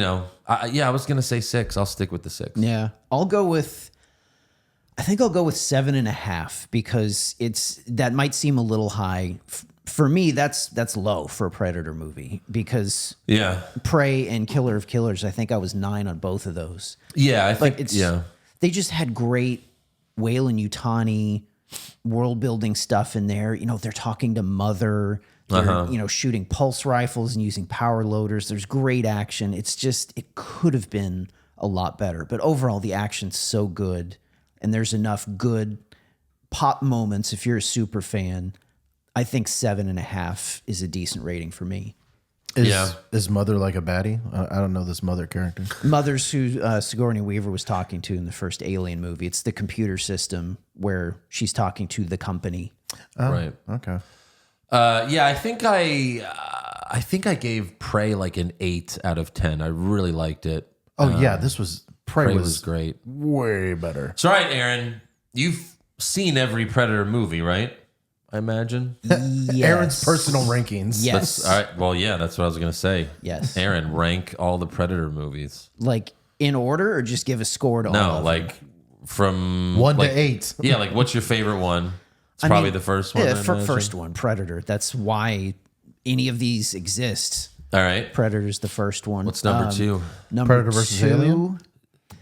I was gonna say 6. I'll stick with the 6. Yeah. I'll go with 7.5 because that might seem a little high. For me, that's low for a Predator movie because Yeah. Prey and Killer of Killers, I think I was 9 on both of those. Yeah. I think. Like they just had great Weyland-Yutani world building stuff in there. They're talking to Mother. They're, shooting pulse rifles and using power loaders. There's great action. It's just, it could have been a lot better. But overall, the action's so good. And there's enough good pop moments if you're a super fan. I think 7.5 is a decent rating for me. Is Mother like a baddie? I don't know this Mother character. Mother's who Sigourney Weaver was talking to in the first Alien movie. It's the computer system where she's talking to the company. Right. Okay. I think I gave Prey like an 8 out of 10. I really liked it. Oh yeah, this was Prey was great. way better. So, all right, Aaron, you've seen every Predator movie, right? I imagine. Yes. Aaron's personal rankings. Yes. All right. Well, yeah, that's what I was gonna say. Yes. Aaron, rank all the Predator movies. Like in order or just give a score to all No, of like from 1 like, to 8. Yeah, like what's your favorite one? It's I probably mean, the first one. Yeah, I imagine. first one, Predator. That's why any of these exist. All right. Predator's the first one. What's number 2? Number Predator versus 2, Alien?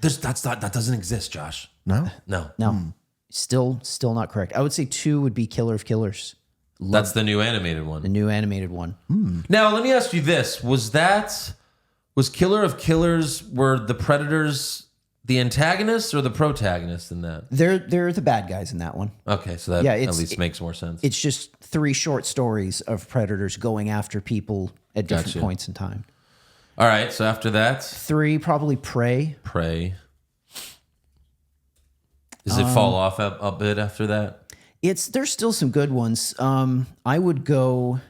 That doesn't exist, Josh. No? No. No, still not correct. I would say 2 would be Killer of Killers, That's the new animated one. the new animated one. Now, let me ask you this. Was Killer of Killers, were the Predators the antagonists or the protagonists in that? They're the bad guys in that one. Okay, so that Yeah, at least makes more sense. It's just 3 short stories of predators going after people at different Gotcha. points in time. All right, so after that, 3 probably Prey. Prey. Does it fall off a bit after that? There's still some good ones. I would go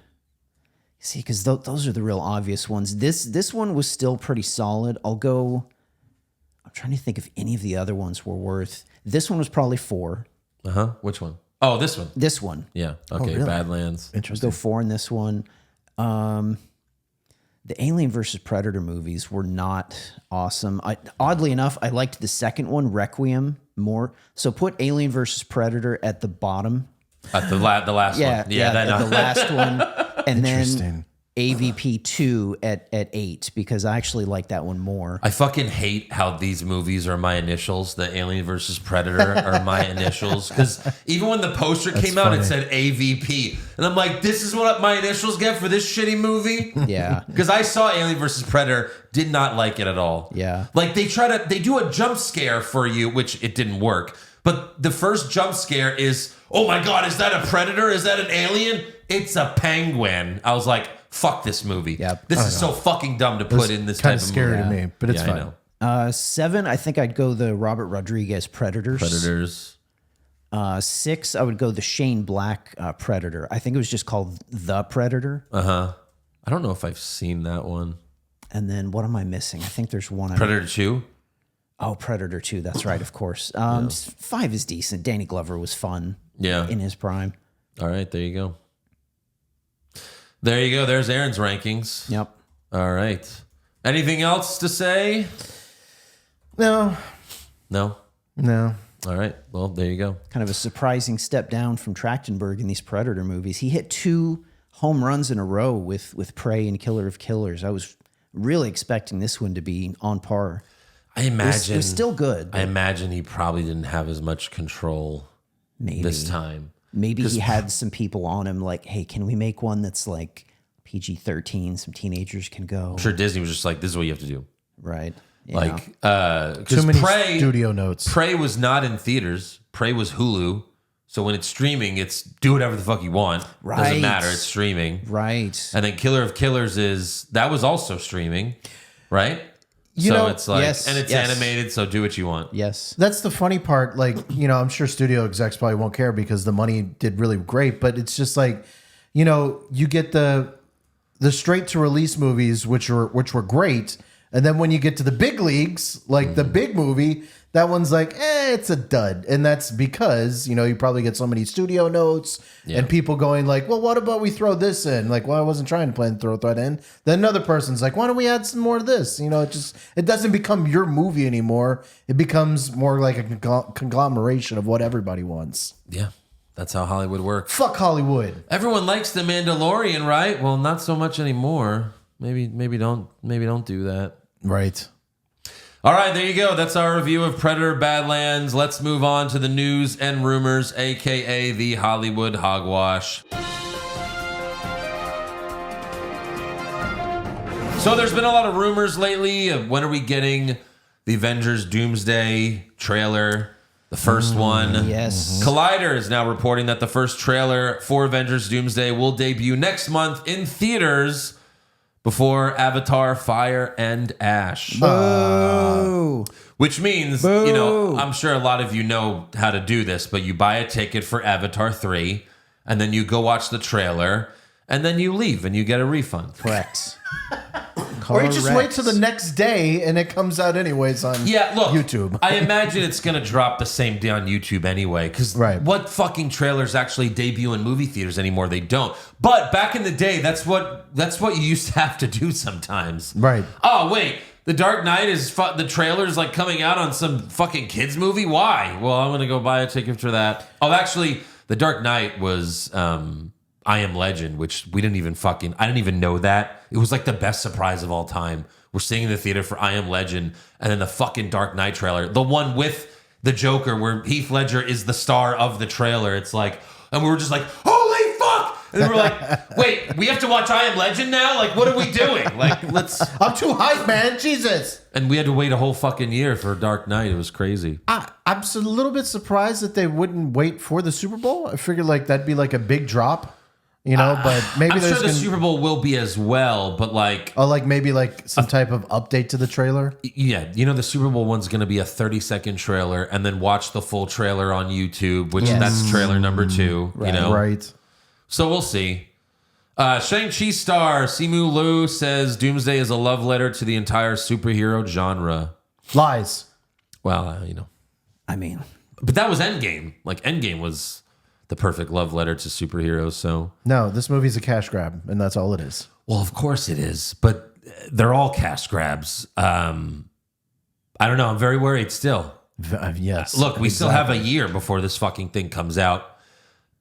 see because those are the real obvious ones. This one was still pretty solid. I'm trying to think if any of the other ones were worth. This one was probably 4. Which one? Oh, this one. This one, Yeah. Okay, really? Badlands. I'd go 4 in this one. The Alien versus Predator movies were not awesome. Oddly enough, I liked the second one, Requiem, more. So put Alien versus Predator at the bottom. At the last Yeah, one. Yeah, the last one. And then Interesting. AVP 2 at 8 because I actually like that one more. I fucking hate how these movies are my initials. The Alien versus Predator are my initials. Because even when the poster came out, it said AVP. And I'm like, this is what my initials get for this shitty movie? Yeah. Because I saw Alien versus Predator, did not like it at all. Yeah. Like they do a jump scare for you, which it didn't work. But the first jump scare is, oh my God, is that a predator? Is that an alien? It's a penguin. I was like, fuck this movie. Yep. This is so fucking dumb to put in this type Kind of of scary movie. to me, but it's Yeah, I fine. know. 7, I think I'd go the Robert Rodriguez Predators. Predators. 6, I would go the Shane Black Predator. I think it was just called The Predator. I don't know if I've seen that one. And then what am I missing? I think there's one. Predator 2? Oh, Predator 2. That's right, of course. 5 is decent. Danny Glover was fun. Yeah. In his prime. All right, there you go. There you go. There's Aaron's rankings. Yep. All right. Anything else to say? No. No? All right. Well, there you go. Kind of a surprising step down from Trachtenberg in these Predator movies. He hit 2 home runs in a row with Prey and Killer of Killers. I was really expecting this one to be on par. I imagine It was still good. I imagine he probably didn't have as much control Maybe this time. Maybe he had some people on him like, hey, can we make one that's like PG-13? Some teenagers can go. I'm sure Disney was just like, this is what you have to do. Right. Yeah. Like, Too because many Prey, studio notes. Prey was not in theaters. Prey was Hulu. So when it's streaming, it's do whatever the fuck you want. Doesn't Right. matter. It's streaming. Right. And then Killer of Killers that was also streaming, right? You so know- it's like, Yes, and it's yes. animated, so do what you want. Yes. That's the funny part. Like, I'm sure studio execs probably won't care because the money did really great. But it's just like, you get the straight to release movies, which were great, and then when you get to the big leagues, like the big movie, that one's like, it's a dud. And that's because, you probably get so many studio notes and people going like, well, what about we throw this in? Like, well, I wasn't trying to plan to throw that in. Then another person's like, why don't we add some more of this? It doesn't become your movie anymore. It becomes more like a conglomeration of what everybody wants. Yeah, that's how Hollywood works. Fuck Hollywood. Everyone likes The Mandalorian, right? Well, not so much anymore. Maybe don't do that. Right. All right, there you go. That's our review of Predator Badlands. Let's move on to the news and rumors, aka the Hollywood hogwash. So there's been a lot of rumors lately of when are we getting the Avengers Doomsday trailer, the first one. Yes. Collider is now reporting that the first trailer for Avengers Doomsday will debut next month in theaters before Avatar Fire and Ash. Boo. Which means, I'm sure a lot of you know how to do this, but you buy a ticket for Avatar 3, and then you go watch the trailer, and then you leave and you get a refund. Correct. Or you just wait till the next day and it comes out anyways on YouTube. I imagine it's going to drop the same day on YouTube anyway, because what fucking trailers actually debut in movie theaters anymore? They don't. But back in the day, that's what you used to have to do sometimes. Right. Oh, wait. The Dark Knight the trailer's like coming out on some fucking kids movie? Why? Well, I'm going to go buy a ticket for that. Oh, actually, The Dark Knight was I Am Legend, which I didn't even know that. It was like the best surprise of all time. We're seeing in the theater for I Am Legend, and then the fucking Dark Knight trailer, the one with the Joker where Heath Ledger is the star of the trailer. It's like, and we were just like, holy fuck! And then we're like, wait, we have to watch I Am Legend now? Like, what are we doing? Like, I'm too hyped, man. Jesus. And we had to wait a whole fucking year for Dark Knight. It was crazy. I'm a little bit surprised that they wouldn't wait for the Super Bowl. I figured like that'd be like a big drop. But maybe I'm there's sure the Super Bowl will be as well, but like... Oh, like maybe like some type of update to the trailer? Yeah, the Super Bowl one's going to be a 30-second trailer, and then watch the full trailer on YouTube, which that's trailer number 2, Right. So we'll see. Shang-Chi star Simu Liu says Doomsday is a love letter to the entire superhero genre. Lies. Well, I mean... But that was Endgame. Like, Endgame was the perfect love letter to superheroes, so... No, this movie's a cash grab, and that's all it is. Well, of course it is, but they're all cash grabs. I don't know. I'm very worried still. Yes. Look, we still have a year before this fucking thing comes out.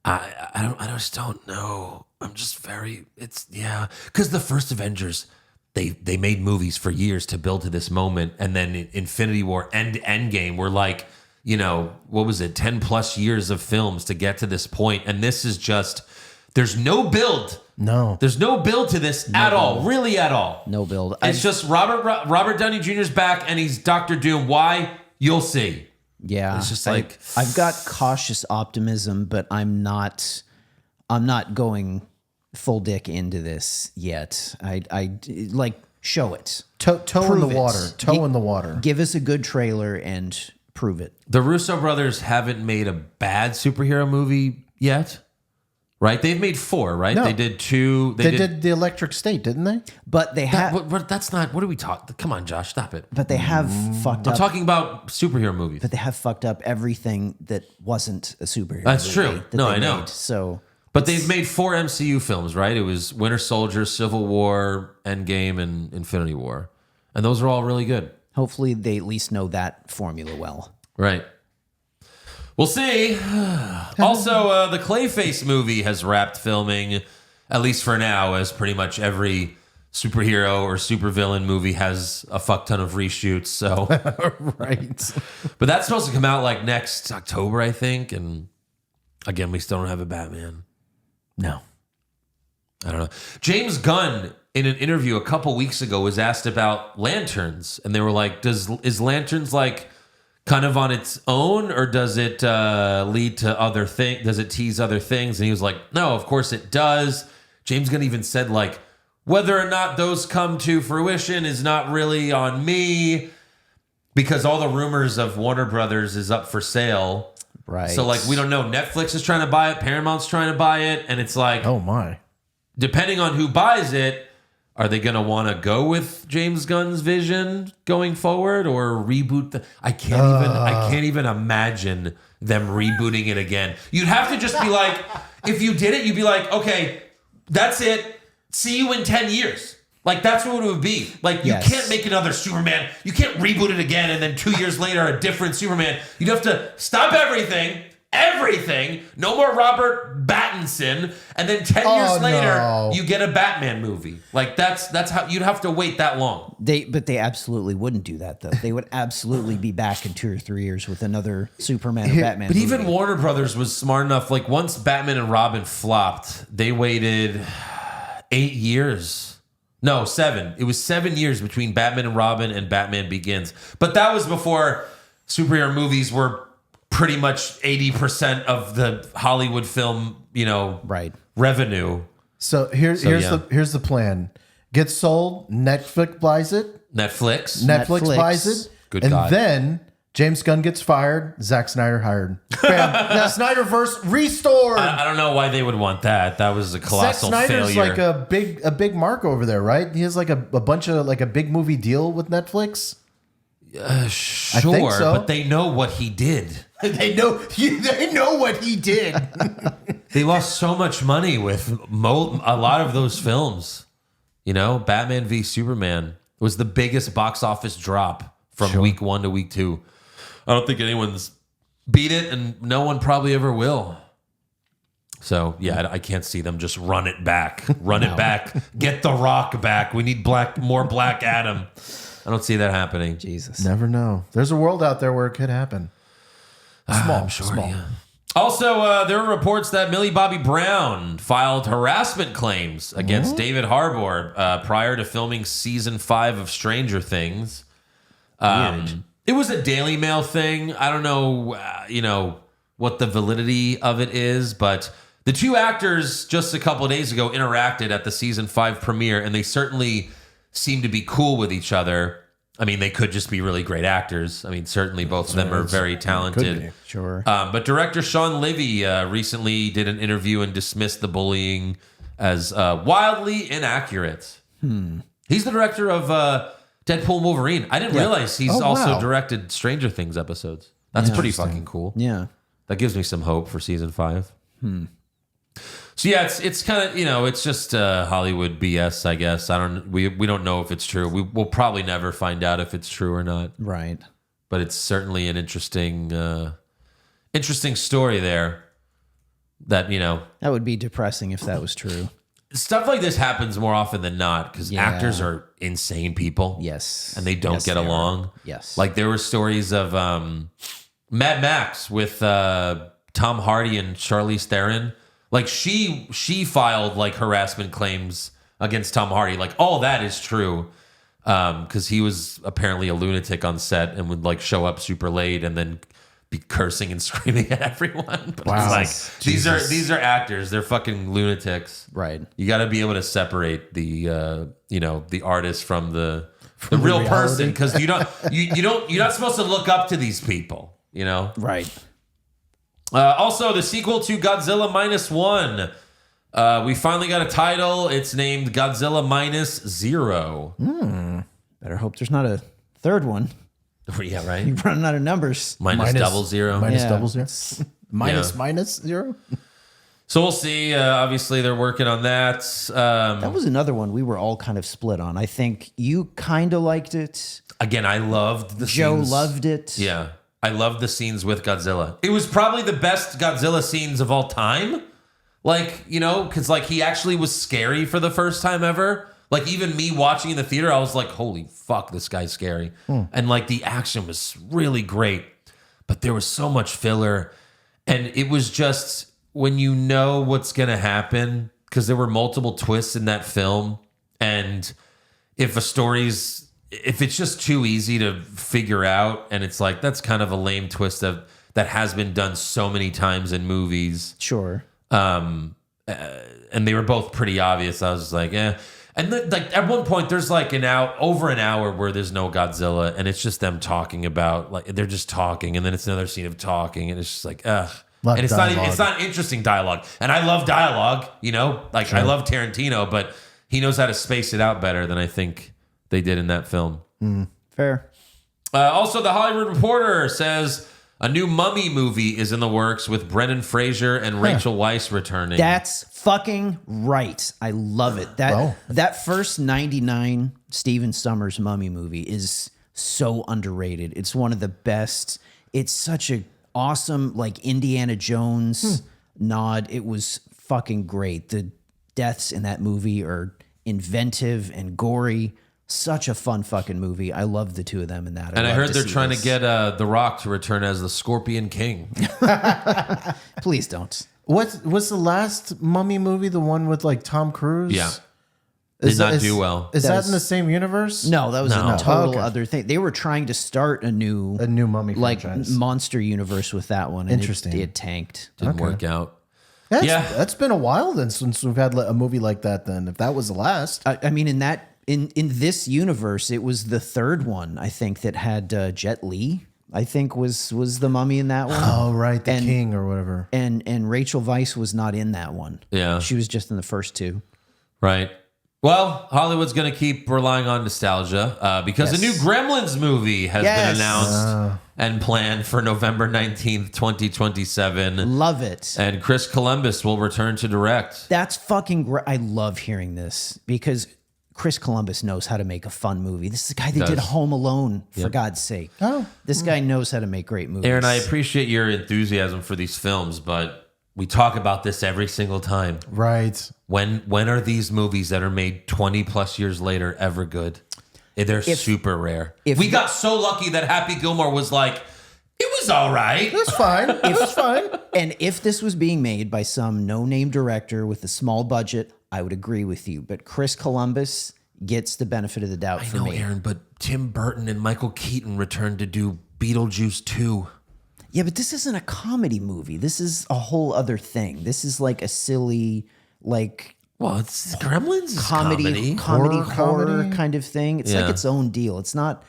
I just don't know. I'm just because the first Avengers, they made movies for years to build to this moment, and then Infinity War and Endgame were like, what was it, 10 plus years of films to get to this point, and this is just there's no build. No, there's no build to this at all, really at all. No build. It's just Robert Downey Jr.'s back, and he's Dr. Doom. Why? You'll see. Yeah, it's just like I've got cautious optimism, but I'm not going full dick into this yet. I like show it. toe in the Prove it. water. Toe in the water. Give us a good trailer and prove it. The Russo brothers haven't made a bad superhero movie yet, right? They've made 4, right? No. They did 2. They did the Electric State, didn't they? But they have. That's not. What are we talking? Come on, Josh, stop it. But they have fucked I'm up. talking about superhero movies. But they have fucked up everything that wasn't a superhero. That's movie true. that No, they I know. made. So, But they've made 4 MCU films, right? It was Winter Soldier, Civil War, Endgame, and Infinity War, and those are all really good. hopefully they at least know that formula well. Right. We'll see. Also, the Clayface movie has wrapped filming, at least for now, as pretty much every superhero or supervillain movie has a fuck ton of reshoots. So, Right. but that's supposed to come out like next October, I think. And again, we still don't have a Batman. No. I don't know. James Gunn, in an interview a couple weeks ago, was asked about Lanterns, and they were like, "Is Lanterns like kind of on its own, or does it lead to other things? Does it tease other things?" And he was like, "No, of course it does." James Gunn even said like, "Whether or not those come to fruition is not really on me, because all the rumors of Warner Brothers is up for sale." Right. So like, we don't know. Netflix is trying to buy it. Paramount's trying to buy it, and it's like, Oh my. depending on who buys it, are they going to want to go with James Gunn's vision going forward, or reboot the? I can't even imagine them rebooting it again. You'd have to just be like, if you did it, you'd be like, okay, that's it. See you in 10 years. Like, that's what it would be. Like, you Yes. can't make another Superman. You can't reboot it again, and then 2 years later, a different Superman. You'd have to stop everything. No more Robert Pattinson, and then 10 years later, no. you get a Batman movie. Like, that's how you'd have to wait that long. But they absolutely wouldn't do that, though. They would absolutely be back in 2 or 3 years with another Superman or Batman But movie. even Warner Brothers was smart enough. Like, once Batman and Robin flopped, they waited 8 years. No, 7. It was 7 years between Batman and Robin and Batman Begins. But that was before superhero movies were pretty much 80% of the Hollywood film, Right. revenue. So here's yeah. the plan. Gets sold, Netflix buys it. Netflix. Netflix buys it. Good and God. then James Gunn gets fired. Zack Snyder hired. Bam. Snyderverse restored. I don't know why they would want that. That was a Zack colossal Snyder's failure. like a big mark over there, right? He has like a bunch of like a big movie deal with Netflix. Sure, think so. but they know what he did. They know what he did. They lost so much money with a lot of those films. Batman v Superman was the biggest box office drop from week 1 to week 2. I don't think anyone's beat it, and no one probably ever will. So, yeah, I can't see them just run it back. It back. Get The Rock back. We need more Black Adam. I don't see that happening. Jesus. Never know. There's a world out there where it could happen. Small, I'm sure, small. yeah. Also, there were reports that Millie Bobby Brown filed harassment claims against David Harbour prior to filming season 5 of Stranger Things. It was a Daily Mail thing. I don't know, what the validity of it is, but the two actors just a couple of days ago interacted at the season 5 premiere, and they certainly seem to be cool with each other. I mean, they could just be really great acters. I mean, certainly both of them are very Could be. talented. Sure. But director Sean Livy recently did an interview and dismissed the bullying as wildly inaccurate. He's the director of Deadpool and Wolverine. I didn't realize he's Oh, also wow. directed Stranger Things episodes. That's pretty fucking cool. Yeah. That gives me some hope for season 5. So yeah, it's kind of it's just Hollywood BS, I guess. We don't know if it's true. We'll probably never find out if it's true or not. Right. But it's certainly an interesting story there. That, you know, That would be depressing if that was true. stuff like this happens more often than not because Yeah. actors are insane people. Yes. And they don't Yes, get they are. along. Yes. Like there were stories of Mad Max with Tom Hardy and Charlize Theron. Like she filed like harassment claims against Tom Hardy. Like all that is true because he was apparently a lunatic on set and would like show up super late and then be cursing and screaming at everyone. But Wow. it's like these are actors. They're fucking lunatics. Right. You got to be able to separate the the artist from the real reality. person because you're not supposed to look up to these people. You know. Right. Also, the sequel to Godzilla -1. We finally got a title. It's named Godzilla -0. Better hope there's not a third one. Yeah, right. You're running out of numbers. Minus double zero. Minus Yeah. double zero. Minus Yeah. minus zero. So we'll see. Obviously, they're working on that. That was another one we were all kind of split on. I think you kind of liked it. Again, I loved the Joe scenes. loved it. Yeah. I loved the scenes with Godzilla. It was probably the best Godzilla scenes of all time. Like, you know, because like he actually was scary for the first time ever. Like even me watching in the theater, I was like, holy fuck, this guy's scary. And like the action was really great. But there was so much filler. And it was just when you know what's going to happen, because there were multiple twists in that film. And if it's just too easy to figure out, and it's like, that's kind of a lame twist that has been done so many times in movies. Sure. And they were both pretty obvious. I was just like, eh. And then, like at one point, there's like over an hour where there's no Godzilla, and it's just them talking about like they're just talking, and then it's another scene of talking, and it's just like, ugh. Lot And of it's not interesting dialogue. And I love dialogue, you know, like I love Tarantino, but he knows how to space it out better than I think they did in that film. Fair. Also, The Hollywood Reporter says a new Mummy movie is in the works with Brendan Fraser and Rachel Weisz returning. That's fucking right. I love it. That first 99 Steven Sommers Mummy movie is so underrated. It's one of the best. It's such a awesome like Indiana Jones nod. It was fucking great. The deaths in that movie are inventive and gory. Such a fun fucking movie. I love the two of them in that. and I love heard they're see trying this. to get The Rock to return as the Scorpion King. Please don't. What's the last Mummy movie? The one with like Tom Cruise? Yeah. Did not do well. Is That that was- in the same universe? No, that was No. a total Okay. other thing. They were trying to start a new Mummy like franchise. monster universe with that one. And Interesting. It tanked. Didn't work out. That's been a while then since we've had a movie like that. Then, if that was the last, I mean, in this universe, it was the third one. I think that had Jet Li. I think was the mummy in that one. oh right, the And- King or whatever. And Rachel Weisz was not in that one. Yeah. She was just in the first two. Right. Well, Hollywood's going to keep relying on nostalgia because a new Gremlins movie has Yes. been announced and planned for November 19th, 2027. Love it. And Chris Columbus will return to direct. That's fucking great. I love hearing this because Chris Columbus knows how to make a fun movie. This is the guy that did Does. Home Alone, for God's sake. Oh. This guy knows how to make great movies. Aaron, I appreciate your enthusiasm for these films, but we talk about this every single time. Right. When are these movies that are made 20 plus years later ever good? They're super rare. We got so lucky that Happy Gilmore was like, it was all right. That's fine. That's fine. And if this was being made by some no-name director with a small budget, I would agree with you. But Chris Columbus gets the benefit of the doubt for I know, me. Aaron, but Tim Burton and Michael Keaton returned to do Beetlejuice 2. Yeah, but this isn't a comedy movie. This is a whole other thing. This is like a silly, like Well, it's Gremlins is comedy, Horror horror comedy? kind of thing. It's Yeah. like its own deal. It's not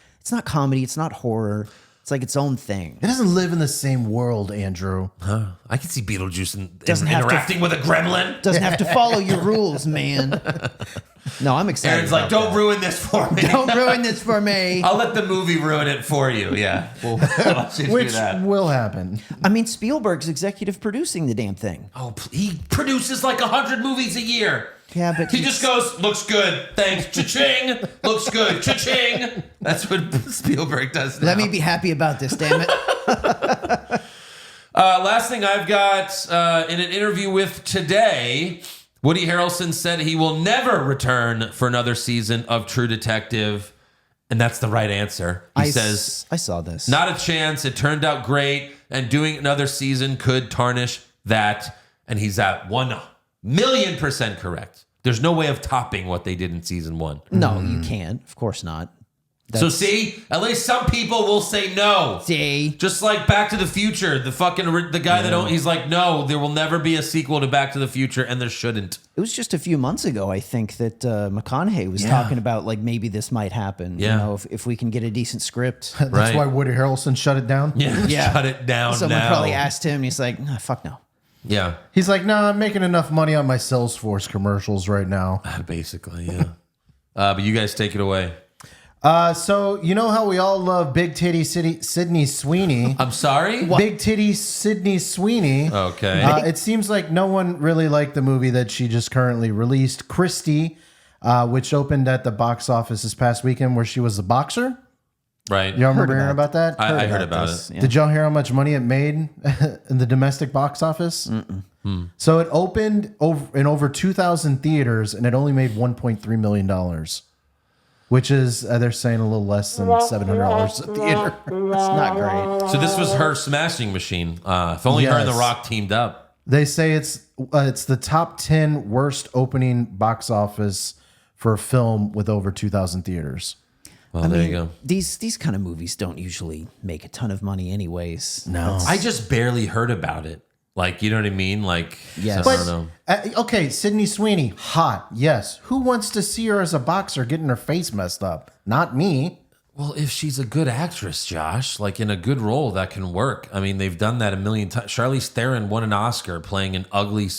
comedy. It's not horror. It's like its own thing. It doesn't live in the same world, Andrew. I can see Beetlejuice Doesn't have to- interacting with a gremlin. Doesn't have to follow your rules, man. No, I'm excited. Aaron's like, about don't ruin this for me. that. Don't ruin this for me. I'll let the movie ruin it for you. Yeah. We'll let you do Which that. will happen. I mean, Spielberg's executive producing the damn thing. Oh, he produces like 100 movies a year. Yeah, but He just goes, looks good, thanks, cha-ching, looks good, cha-ching. That's what Spielberg does now. let me be happy about this, damn it. Last thing I've got in an interview with Today, Woody Harrelson said he will never return for another season of True Detective. And that's the right answer. He says, I saw this. not a chance. It turned out great. And doing another season could tarnish that. And he's at 1,000,000% correct. There's no way of topping what they did in season 1. No, you can't. Of course not. So see, at least some people will say no. See? Just like Back to the Future, the guy that he's like, no, there will never be a sequel to Back to the Future, and there shouldn't. It was just a few months ago, I think, that McConaughey was talking about like maybe this might happen. Yeah. You know, if we can get a decent script. That's Right. why Woody Harrelson shut it down. Yeah. Shut it down Someone now. probably asked him, and he's like, nah, fuck no. Yeah, He's like, nah, I'm making enough money on my Salesforce commercials right now. basically, yeah. But you guys take it away. So you know how we all love Big Titty Sydney Sweeney? I'm sorry? Big Titty Sydney Sweeney. Okay. It seems like no one really liked the movie that she just currently released, Christie, which opened at the box office this past weekend, where she was the boxer. Right. Y'all remember hearing about that? I heard about this, it. yeah. Did y'all hear how much money it made in the domestic box office? So it opened in over 2,000 theaters, and it only made $1.3 million, which is, they're saying, a little less than $700 a theater. It's not great. So this was her smashing machine. If only her and The Yes. Rock teamed up. They say it's the top 10 worst opening box office for a film with over 2,000 theaters. Well, there you go. These kind of movies don't usually make a ton of money anyways. No. I just barely heard about it. Like, you know what I mean? Like, Yes. so I don't know. Okay, Sydney Sweeney, hot, yes. Who wants to see her as a boxer getting her face messed up? Not me. Well, if she's a good actress, Josh, like in a good role, that can work. I mean, they've done that a million times. Charlize Theron won an Oscar playing an ugly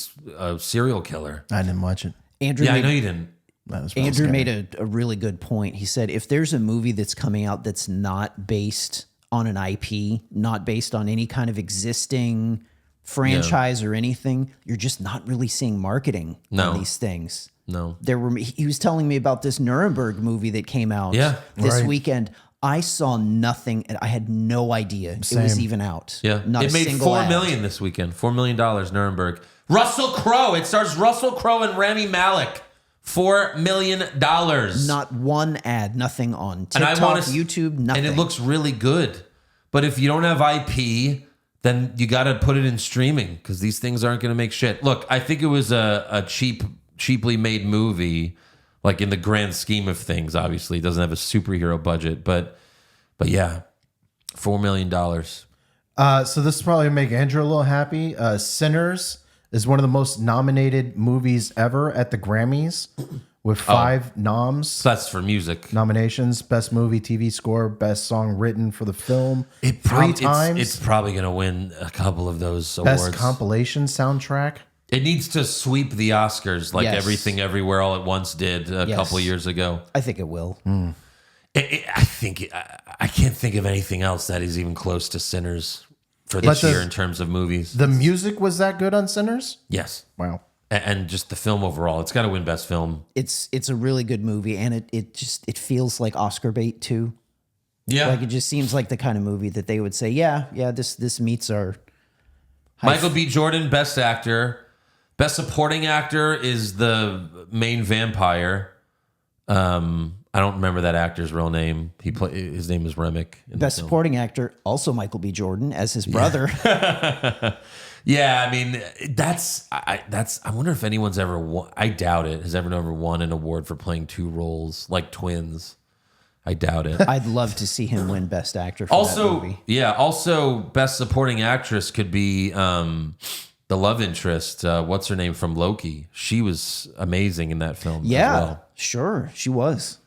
serial killer. I didn't watch it. Andrew Yeah, I made, know you didn't. That was really Andrew scary. made a really good point. He said if there's a movie that's coming out that's not based on an IP, not based on any kind of existing franchise or anything, you're just not really seeing marketing No. on these things. No. He was telling me about this Nuremberg movie that came out this Right. weekend. I saw nothing, and I had no idea it was Same. even out. Yeah. Not It a made single $4 ad. million this weekend. $4 million, Nuremberg. Russell Crowe. It stars Russell Crowe and Rami Malek. $4 million. Not one ad, nothing on And I TikTok, wanna YouTube, nothing. And it looks really good. But if you don't have IP, then you got to put it in streaming because these things aren't going to make shit. Look, I think it was a cheaply made movie, like in the grand scheme of things. Obviously, it doesn't have a superhero budget, but yeah, $4 million. So this is probably gonna make Andrew a little happy. Sinners is one of the most nominated movies ever at the Grammys, with 5 noms. So that's for music. Nominations: Best Movie, TV Score, Best Song Written for the Film. It three times. It's probably going to win a couple of those Best awards. Compilation Soundtrack. It needs to sweep the Oscars like Yes. Everything Everywhere All at Once did a Yes. couple of years ago. I think it will. I can't think of anything else that is even close to Sinners for But this year in terms of movies. The music was that good on Sinners? Yes. Wow. And just the film overall. It's got to win Best Film. It's a really good movie, and it feels like Oscar bait too. Yeah. Like it just seems like the kind of movie that they would say, yeah, this meets our. Michael B. Jordan, Best Actor. Best Supporting Actor is the main vampire. I don't remember that actor's real name. His name is Remick. in the Best film. supporting actor, also Michael B. Jordan as his brother. Yeah, I mean I wonder if anyone's ever won. I doubt it. Has ever won an award for playing 2 roles like twins? I doubt it. I'd love to see him win Best Actor for that Also, movie. yeah. Also, Best Supporting Actress could be the love interest. What's her name from Loki? She was amazing in that film. as Yeah, well. sure, she was.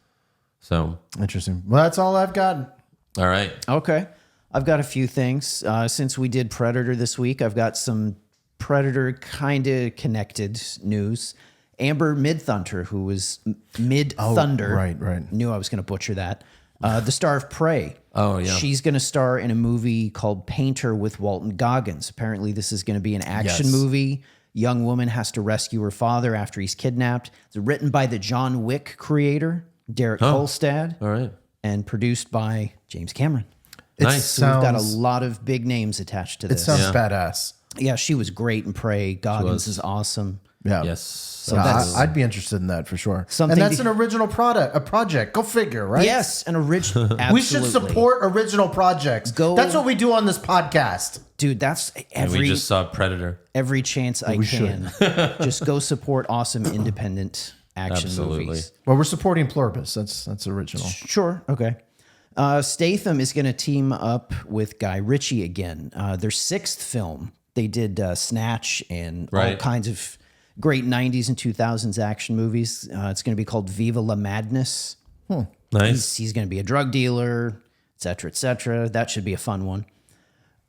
So, Interesting. Well, that's all I've got. all right. Okay. I've got a few things. Since we did Predator this week, I've got some Predator kind of connected news. Amber Mid-Thunder, who was Mid-Thunder. right. Knew I was going to butcher that. The star of Prey. Oh, yeah. She's going to star in a movie called Painter with Walton Goggins. Apparently, this is going to be an action Yes. movie. Young woman has to rescue her father after he's kidnapped. It's written by the John Wick creator, Derek Kolstad, All right. and produced by James Cameron. Nice. So we've got a lot of big names attached to It this. sounds badass. Yeah, she was great in Prey. Goggins is awesome. Yeah. Yes. So No, that's I'd be interested in that for sure. Something and that's to- an original project. Go figure, right? yes, an original. We should support original projects. Go- That's what we do on this podcast. dude. That's And we just saw Predator. every chance I can. Just go support awesome independent action Absolutely. movies. Well, we're supporting Pluribus. That's original. Sure. Okay. Statham is going to team up with Guy Ritchie again. Their sixth film. They did Snatch and all Right. kinds of great 90s and 2000s action movies. It's going to be called Viva La Madness. Nice. He's going to be a drug dealer, et cetera, et cetera. That should be a fun one.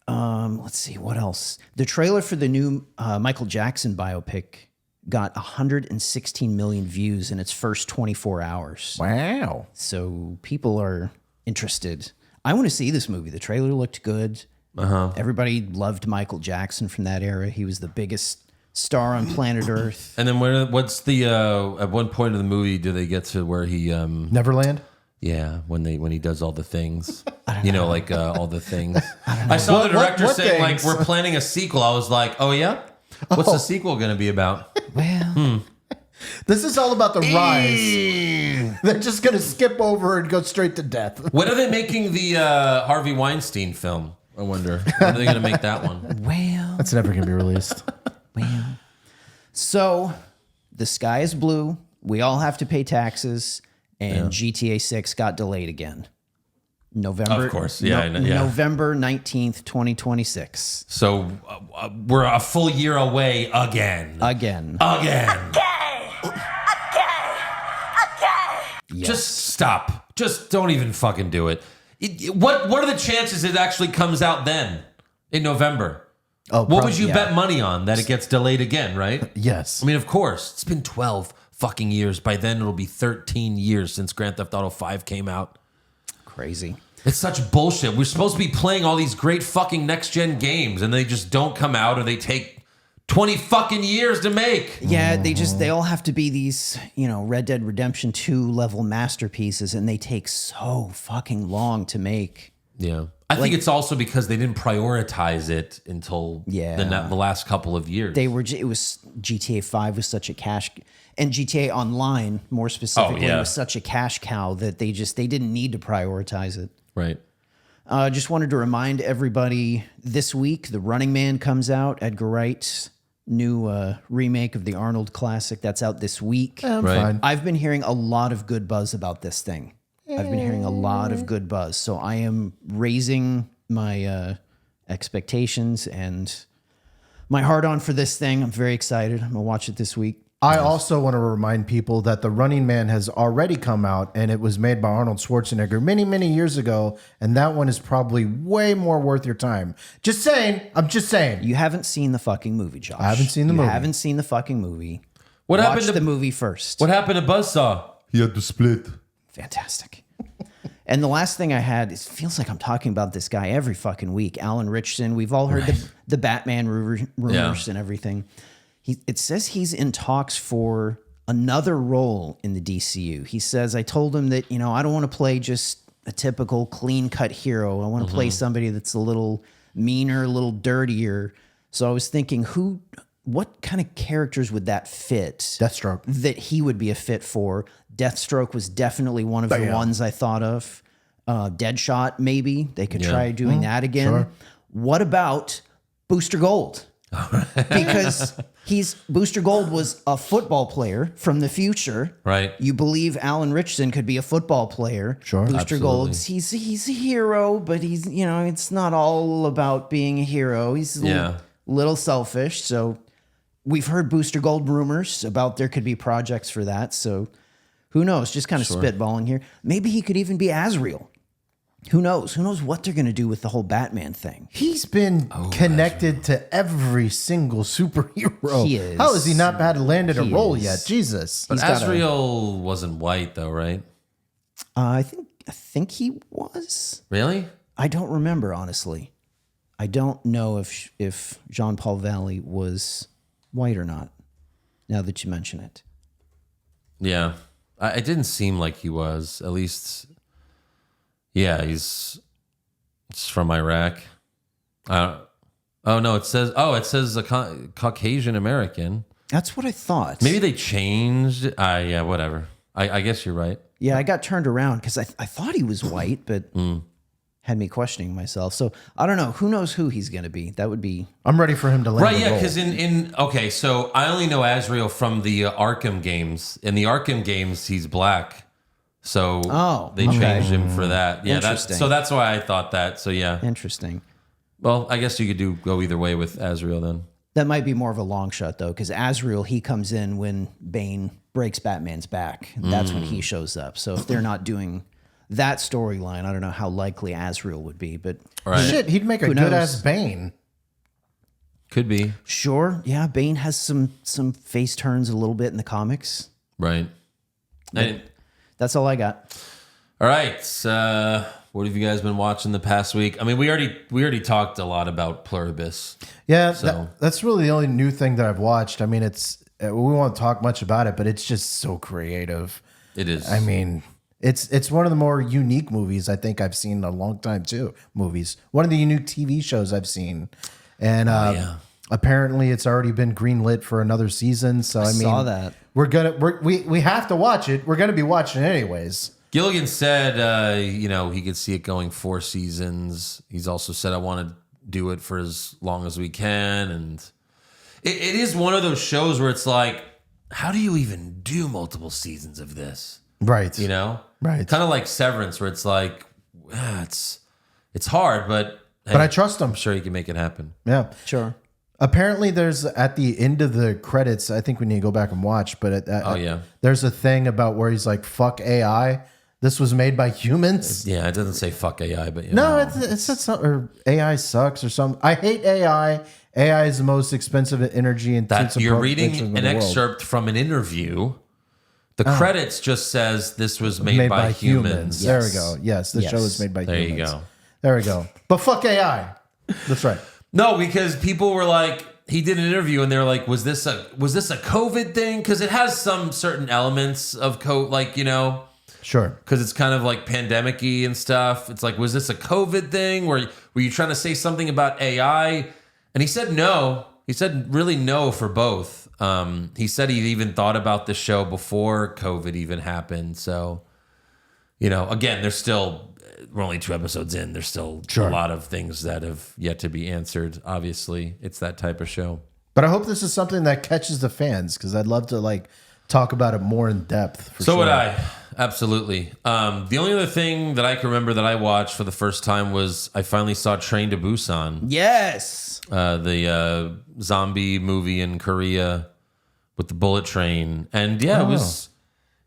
Let's see, what else? The trailer for the new Michael Jackson biopic got 116 million views in its first 24 hours. Wow. So people are interested. I want to see this movie. The trailer looked good. Everybody loved Michael Jackson from that era. He was the biggest star on planet Earth. And then what's the at one point in the movie do they get to where he Neverland? when he does all the things, like all the things. I saw the director what saying things? like we're planning a sequel. I was like, oh yeah, what's the sequel going to be about? Well, This is all about the rise. They're just going to skip over and go straight to death. When are they making the Harvey Weinstein film? I wonder. When are they going to make that one? well, That's never going to be released. well. So the sky is blue. We all have to pay taxes, and GTA 6 got delayed again. November, Of course. Yeah, I know, yeah. November 19th, 2026. So we're a full year away again. Again. Just stop. Just don't even fucking do it. What are the chances it actually comes out then in November? Oh, What would you bet money on that it gets delayed again, right? Yes. I mean, of course. It's been 12 fucking years. By then, it'll be 13 years since Grand Theft Auto 5 came out. Crazy. It's such bullshit. We're supposed to be playing all these great fucking next-gen games, and they just don't come out, or they take 20 fucking years to make. Yeah, they all have to be these, Red Dead Redemption 2 level masterpieces, and they take so fucking long to make. Yeah. I think it's also because they didn't prioritize it until the last couple of years. It was GTA 5 was such a cash, and GTA Online more specifically was such a cash cow that they didn't need to prioritize it. Right. Just wanted to remind everybody this week, The Running Man comes out. Edgar Wright's new remake of the Arnold classic. That's out this week. I'm Right. fine. I've been hearing a lot of good buzz about this thing. I've been hearing a lot of good buzz. So I am raising my expectations and my heart on for this thing. I'm very excited. I'm going to watch it this week. I also want to remind people that The Running Man has already come out, and it was made by Arnold Schwarzenegger many, many years ago, and that one is probably way more worth your time. Just saying. I'm just saying. You haven't seen the fucking movie, Josh. I haven't seen the movie. You haven't seen the fucking movie. What Watch happened to the movie first. What happened to Buzzsaw? He had to split. Fantastic. And the last thing I had, it feels like I'm talking about this guy every fucking week, Alan Richardson. We've all heard the Batman rumors and everything. It says he's in talks for another role in the DCU. He says, I told him that, I don't want to play just a typical clean-cut hero. I want to play somebody that's a little meaner, a little dirtier. So I was thinking, what kind of characters would that fit? Deathstroke. That he would be a fit for. Deathstroke was definitely one of the ones I thought of. Deadshot, maybe. They could try doing that again. Sure. What about Booster Gold? Because Booster Gold was a football player from the future. Right. You believe Alan Richardson could be a football player. Sure. Booster Gold, he's a hero, but he's, it's not all about being a hero. He's a little selfish. So we've heard Booster Gold rumors about there could be projects for that. So who knows? Just kind of spitballing here. Maybe he could even be Azrael. Who knows? Who knows what they're going to do with the whole Batman thing? He's been connected to every single superhero. He is. How has he not had landed a He role is. yet? Jesus. But Azrael wasn't white, though, right? I think he was. Really? I don't remember, honestly. I don't know if Jean-Paul Valley was white or not, now that you mention it. Yeah. It didn't seem like he was. At least, yeah, he's It's from Iraq. Oh no, it says a Caucasian American. That's what I thought. Maybe they changed. Yeah, whatever. I guess you're right. Yeah, I got turned around because I thought he was white, but had me questioning myself. So I don't know. Who knows who he's going to be? That would be. I'm ready for him to land Right, the yeah, role. because okay, so I only know Azrael from the Arkham games. In the Arkham games, he's black. So they changed him for that. Yeah, Interesting. that's why I thought that. So yeah. Interesting. Well, I guess you could go either way with Azrael then. That might be more of a long shot, though, because Azrael, he comes in when Bane breaks Batman's back. That's when he shows up. So if they're not doing that storyline, I don't know how likely Azrael would be. But Right. Shit, he'd make a Who good knows? ass Bane. Could be. sure, yeah, Bane has some face turns a little bit in the comics. Right. And, That's all I got. all right. What have you guys been watching the past week? I mean, we already talked a lot about Pluribus. Yeah, So- that's really the only new thing that I've watched. I mean, we won't talk much about it, but it's just so creative. It is. I mean, it's one of the more unique movies I think I've seen in a long time too. Movies, one of the unique TV shows I've seen, and yeah. apparently it's already been greenlit for another season. So I mean, saw that. we have to watch it. We're gonna be watching it anyways. Gilligan said, he could see it going 4 seasons. He's also said, I want to do it for as long as we can. And it is one of those shows where it's like, how do you even do multiple seasons of this? Right. You know? Right. Kind of like Severance, where it's like, it's hard, but hey, But I trust him. I'm sure he can make it happen. Yeah. Sure. Apparently, there's at the end of the credits. I think we need to go back and watch. But there's a thing about where he's like, "Fuck AI. This was made by humans." Yeah, it doesn't say fuck AI, but yeah. No, it said something, or AI sucks or something. I hate AI. AI is the most expensive energy and That you're reading an excerpt from an interview. The credits just says this was made by humans. There we go. Yes, the show is made by There humans. you go. There we go. But fuck AI. That's right. No, because people were like, he did an interview and they're like, was this a COVID thing? Because it has some certain elements of Sure. because it's kind of like pandemic-y and stuff. It's like, was this a COVID thing? Were you trying to say something about AI? And he said no. He said really no for both. He said he even thought about the show before COVID even happened. So, again, we're only 2 episodes in. There's still a lot of things that have yet to be answered. Obviously, it's that type of show. But I hope this is something that catches the fans because I'd love to talk about it more in depth. So would I. Absolutely. The only other thing that I can remember that I watched for the first time was I finally saw Train to Busan, Yes. the zombie movie in Korea with the bullet train, and yeah, it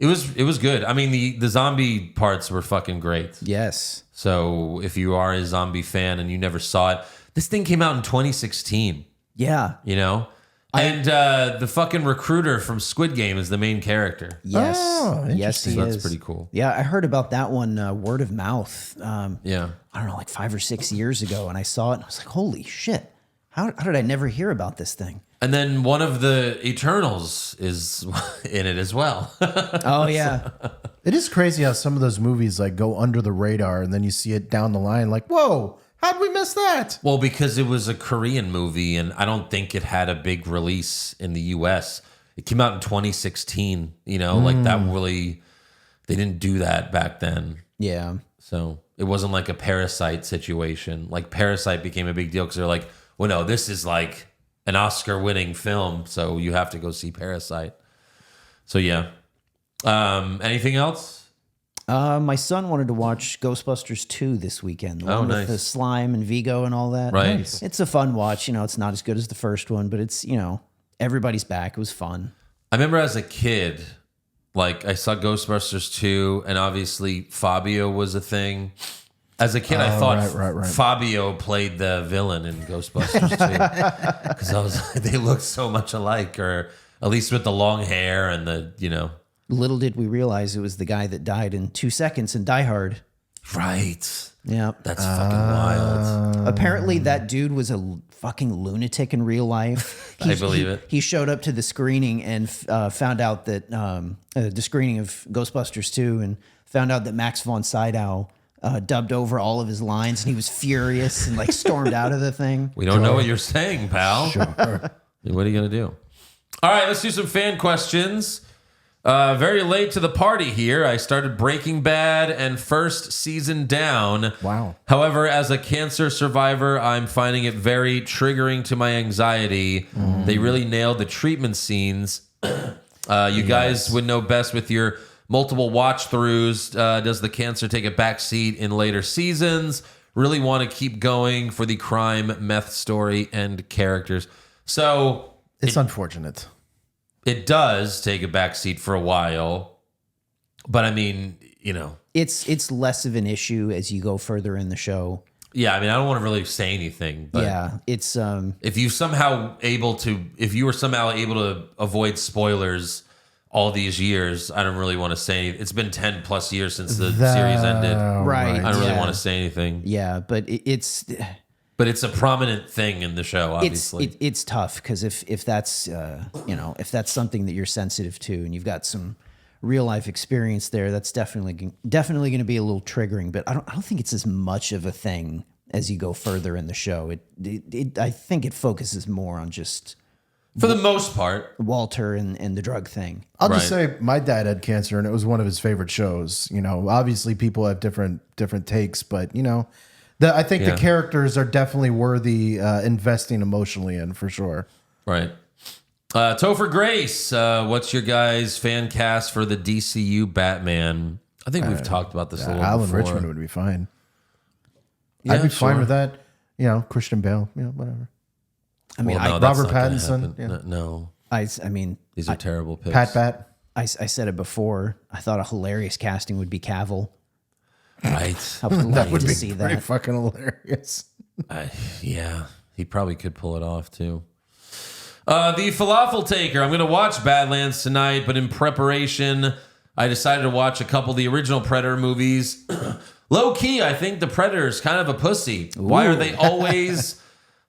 was good. I mean, the zombie parts were fucking great. Yes. So if you are a zombie fan and you never saw it, this thing came out in 2016. Yeah. And the fucking recruiter from Squid Game is the main character. Yes. Oh, yes, he So that's is. pretty cool. Yeah, I heard about that one word of mouth. Yeah. I don't know, like 5 or 6 years ago, and I saw it and I was like, holy shit. How did I never hear about this thing? And then one of the Eternals is in it as well. Oh, yeah. It is crazy how some of those movies go under the radar and then you see it down the line like, whoa, how'd we miss that? Well, because it was a Korean movie, and I don't think it had a big release in the U.S. It came out in 2016. Like that really, they didn't do that back then. Yeah. So it wasn't like a Parasite situation. Like Parasite became a big deal because they're like, well, no, this is like an Oscar-winning film, so you have to go see Parasite. So yeah. Anything else? My son wanted to watch Ghostbusters 2 this weekend. The one nice. with the slime and Vigo and all that. Right. Nice. It's a fun watch. It's not as good as the first one, but it's, everybody's back. It was fun. I remember as a kid, I saw Ghostbusters 2, and obviously Fabio was a thing. As a kid, I thought right. Fabio played the villain in Ghostbusters 2 because they looked so much alike, or at least with the long hair and the. Little did we realize it was the guy that died in 2 seconds in Die Hard. Right. Yeah. That's fucking wild. Apparently, that dude was a fucking lunatic in real life. I believe it. He showed up to the screening and found out that the screening of Ghostbusters 2 and found out that Max von Sydow dubbed over all of his lines, and he was furious and like stormed out of the thing. We don't know what you're saying, pal. Sure. What are you going to do? All right, let's do some fan questions. Very late to the party here. I started Breaking Bad and first season down. Wow. However, as a cancer survivor, I'm finding it very triggering to my anxiety. They really nailed the treatment scenes. You guys would know best with your multiple watch throughs. Does the cancer take a backseat in later seasons? Really want to keep going for the crime, meth story, and characters. So It's unfortunate. it does take a backseat for a while. But I mean, It's less of an issue as you go further in the show. yeah, I mean, I don't want to really say anything. But Yeah, it's if you were somehow able to avoid spoilers all these years, I don't really want to say. It's been 10 plus years since the series ended. right. I don't really yeah. want to say anything. Yeah, but it's But it's a prominent thing in the show, obviously. it's tough because if that's if that's something that you're sensitive to and you've got some real life experience there, that's definitely going to be a little triggering. But I don't think it's as much of a thing as you go further in the show. I think it focuses more on just For the most part. Walter and the drug thing. I'll just Right. say my dad had cancer and it was one of his favorite shows. Obviously people have different takes, but I think Yeah. the characters are definitely worthy investing emotionally in for sure. Right. Topher Grace, what's your guys' fan cast for the DCU Batman? I think we've talked about this a little Alan before. Richmond would be fine. Yeah, I'd be fine sure. with that. Christian Bale, whatever. I mean, Well, no, that's Robert not gonna Pattinson, happen. yeah. No, I mean, these are terrible picks. Pat. I said it before. I thought a hilarious casting would be Cavill. Right. I would love Would to be see pretty that. fucking hilarious. Yeah, he probably could pull it off too. The Falafel Taker. I'm going to watch Badlands tonight, but in preparation, I decided to watch a couple of the original Predator movies. Low key, I think the Predator's kind of a pussy. Why are they always?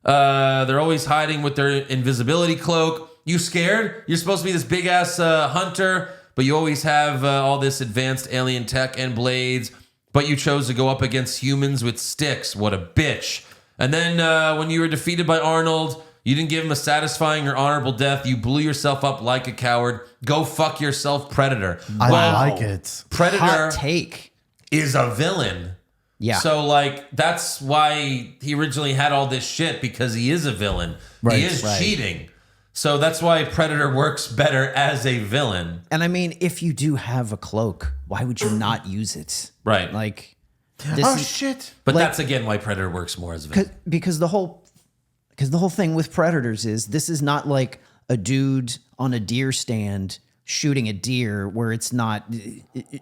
They're always hiding with their invisibility cloak. You scared? You're supposed to be this big ass hunter, but you always have all this advanced alien tech and blades. But you chose to go up against humans with sticks. What a bitch. And then when you were defeated by Arnold, you didn't give him a satisfying or honorable death. You blew yourself up like a coward. Go fuck yourself, Predator. I Wow. like it. Predator Hot take. is a villain. Yeah. So, that's why he originally had all this shit, because he is a villain. Right, he is right. cheating. So that's why Predator works better as a villain. And I mean, if you do have a cloak, why would you not use it? Right. Like, this Oh is, shit! But like- that's, again, why Predator works more as a villain. because the whole thing with Predators is this is not like a dude on a deer stand shooting a deer where it's not.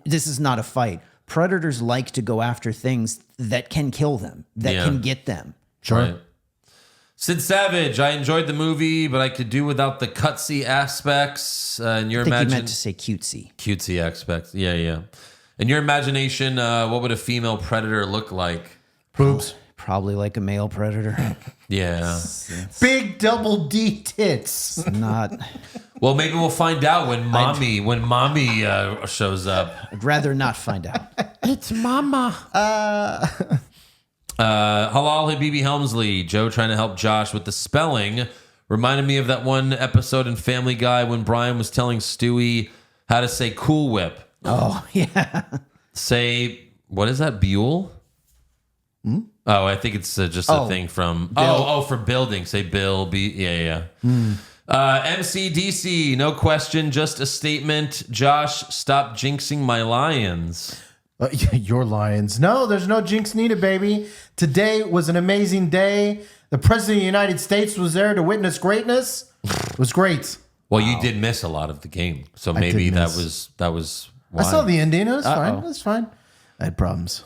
This is not a fight. Predators like to go after things that can kill them, that Yeah. can get them. Sure. Right. Sid Savage, I enjoyed the movie, but I could do without the cutsy aspects. In your I think you meant imagination, to say cutesy. cutesy aspects. Yeah. In your imagination, what would a female predator look like? Boobs. Probably like a male predator. Yeah. Big double D tits. Not. Well, maybe we'll find out when mommy shows up. I'd rather not find out. It's mama. Halal Habibi Helmsley, Joe trying to help Josh with the spelling, reminded me of that one episode in Family Guy when Brian was telling Stewie how to say Cool Whip. Oh yeah. Say, what is that, Buell? Oh, I think it's just a thing from, for building. Say Bill, yeah. MCDC, no question, just a statement. Josh, stop jinxing my Lions. Your Lions. No, there's no jinx needed, baby. Today was an amazing day. The President of the United States was there to witness greatness. It was great. Well, you did miss a lot of the game, so maybe did that miss. was why. I saw the ending. It was fine. It was fine. I had problems.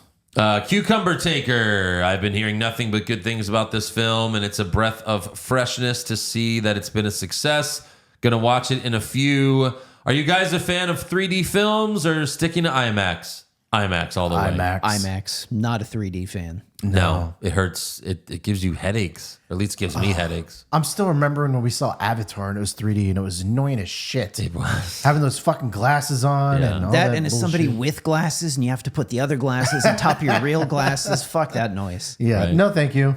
Cucumber Taker. I've been hearing nothing but good things about this film, and it's a breath of freshness to see that it's been a success. Gonna watch it in a few. Are you guys a fan of 3D films or sticking to IMAX? IMAX all the way. IMAX. Not a 3D fan. No, it hurts. It gives you headaches, or at least gives me headaches. I'm still remembering when we saw Avatar and it was 3D and it was annoying as shit. It was. Having those fucking glasses on Yeah. and all That that and as bullshit. somebody with glasses and you have to put the other glasses on top of your real glasses. Fuck that noise. Yeah, Right. no, thank you.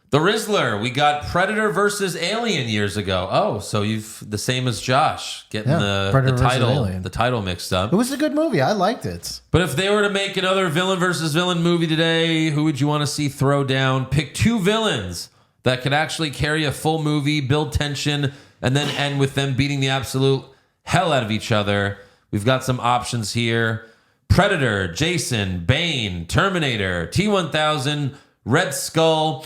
The Rizzler. We got Predator versus Alien years ago. Oh, so you've the same as Josh getting Yeah, Predator the versus title Alien. the title mixed up. It was a good movie. I liked it. But if they were to make another villain versus villain movie today, who would you want to see throw down? Pick two villains that could actually carry a full movie, build tension, and then end with them beating the absolute hell out of each other. We've got some options here. Predator, Jason, Bane, Terminator, T-1000, Red Skull,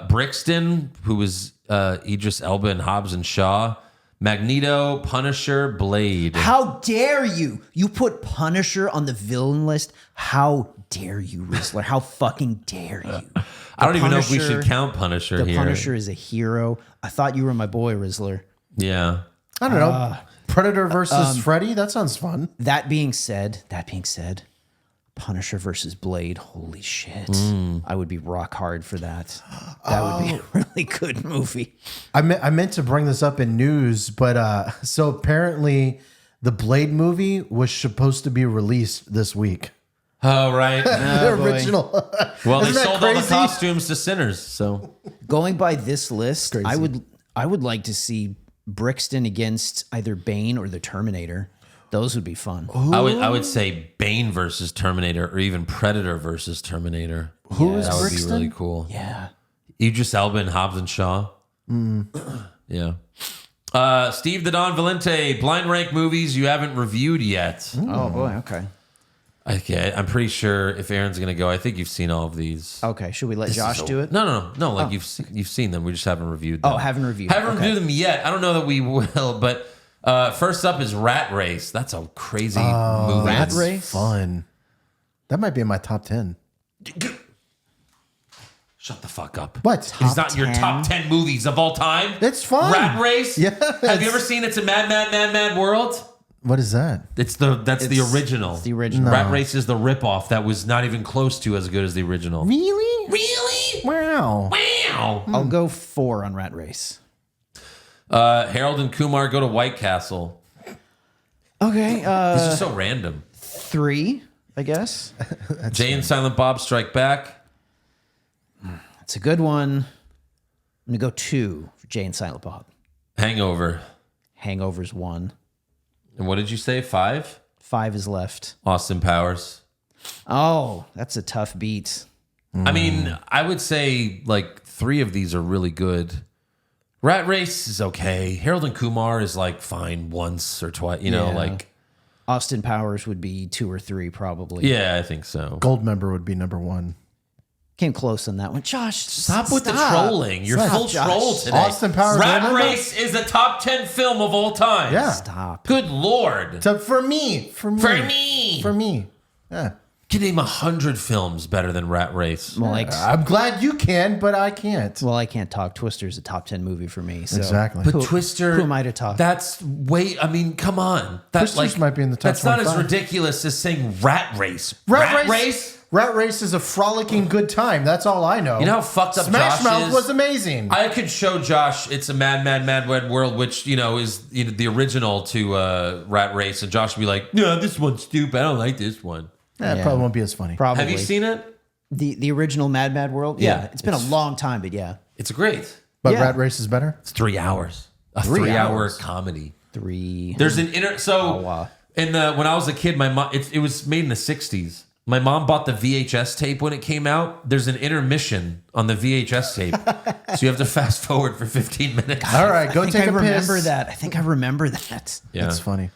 Brixton, who was Idris Elba and Hobbs and Shaw, Magneto, Punisher, Blade. How dare you? You put Punisher on the villain list? How dare you, Rizzler? How fucking dare you? I don't even know if we Punisher- should count Punisher The here. Punisher is a hero. I thought you were my boy, Rizzler. Yeah. I don't know. Predator versus um, Freddy? That sounds fun. That being said, Punisher versus Blade. Holy shit. I would be rock hard for that. That would be a really good movie. I meant to bring this up in news, but so apparently the Blade movie was supposed to be released this week. Oh, right. The boy. original. Well, they Isn't that sold all the crazy? costumes to sinners, so Going by this list, crazy. I would like to see Brixton against either Bane or the Terminator. Those would be fun. I would say Bane versus Terminator, or even Predator versus Terminator. Who is That would Brixton? be really cool. Yeah. Idris Elba and Hobbs and Shaw. Yeah. Steve the Don Valente, blind rank movies you haven't reviewed yet. Oh boy. Okay. Okay, I'm pretty sure if Aaron's gonna go, I think you've seen all of these. Okay. Should we let Josh do it? No. Like you've seen them. We just haven't reviewed them. Oh, haven't reviewed. Haven't Okay. reviewed them yet. I don't know that we will, but first up is Rat Race. That's a crazy movie. Rat It's Race? Fun. That might be in my top 10. Shut the fuck up. What? He's not in your 10? top 10 movies of all time. It's fun. Rat Race? Yes. Have you ever seen It's a Mad World? What is that? That's the original. the original. Rat Race is the ripoff that was not even close to as good as the original. Really? Really? Wow. Wow. I'll go 4 on Rat Race. Harold and Kumar go to White Castle. Okay. This is so random. 3, I guess. Jay and Silent Bob Strike Back. That's a good one. I'm gonna go 2 for Jay and Silent Bob. Hangover. Hangover's 1. And what did you say? 5? 5 is left. Austin Powers. Oh, that's a tough beat. I mean, I would say like 3 of these are really good. Rat Race is okay. Harold and Kumar is like fine once or twice. You know, Yeah. like, Austin Powers would be 2 or 3 probably. yeah, I think so. Goldmember would be number 1. Came close on that one. Josh, Stop with the trolling. You're Stop, full Josh. troll today. Austin Powers, Rat Goldmember? Race is a top 10 film of all time. Yeah. Stop. Good Lord. So for me. For me. For me. Yeah. Can name 100 films better than Rat Race. Well, like, I'm glad you can, but I can't. well, I can't talk. Twister's a top 10 movie for me. So. Exactly. But Who- Twister. who am I to talk? That's way. I mean, come on. That, Twisters might be in the top That's not as 25. ridiculous as saying Rat Race. Rat Race is a frolicking good time. That's all I know. You know how fucked up Smash Josh Mouth is? was amazing. I could show Josh It's a Mad World, which, you know, is the original to Rat Race. And Josh would be like, no, this one's stupid. I don't like this one. It probably won't be as funny. Probably. Have you seen it? the original Mad World? Yeah, It's been a long time, but yeah. It's great. But Yeah. Rat Race is better? It's 3 hours. A 3 3-hour hours. comedy. 3. There's an inner. So wow. when I was a kid, my mom. It was made in the '60s. My mom bought the VHS tape when it came out. There's an intermission on the VHS tape, so you have to fast forward for 15 minutes. All right, go I think take I a remember piss. that. I think I remember that. Yeah. That's funny.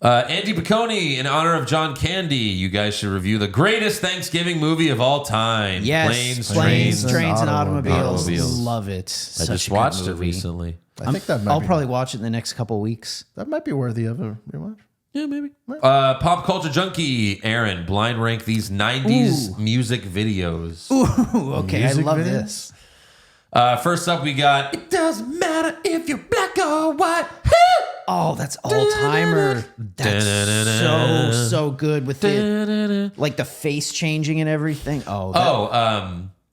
Andy Piccone, in honor of John Candy, you guys should review the greatest Thanksgiving movie of all time. Yes. Planes, Planes, Trains. Trains, and automobiles. Automobiles. Love it. I just watched it recently. I think that might I'll be, probably watch it in the next couple weeks. that might be worthy of a rewatch. Yeah, maybe. Pop culture junkie, Aaron, blind rank these 90s music videos. Ooh, okay, I Music love video? this. First up, we got It Doesn't Matter If You're Black or White. Oh, that's all timer. That's so good with the like the face changing and everything.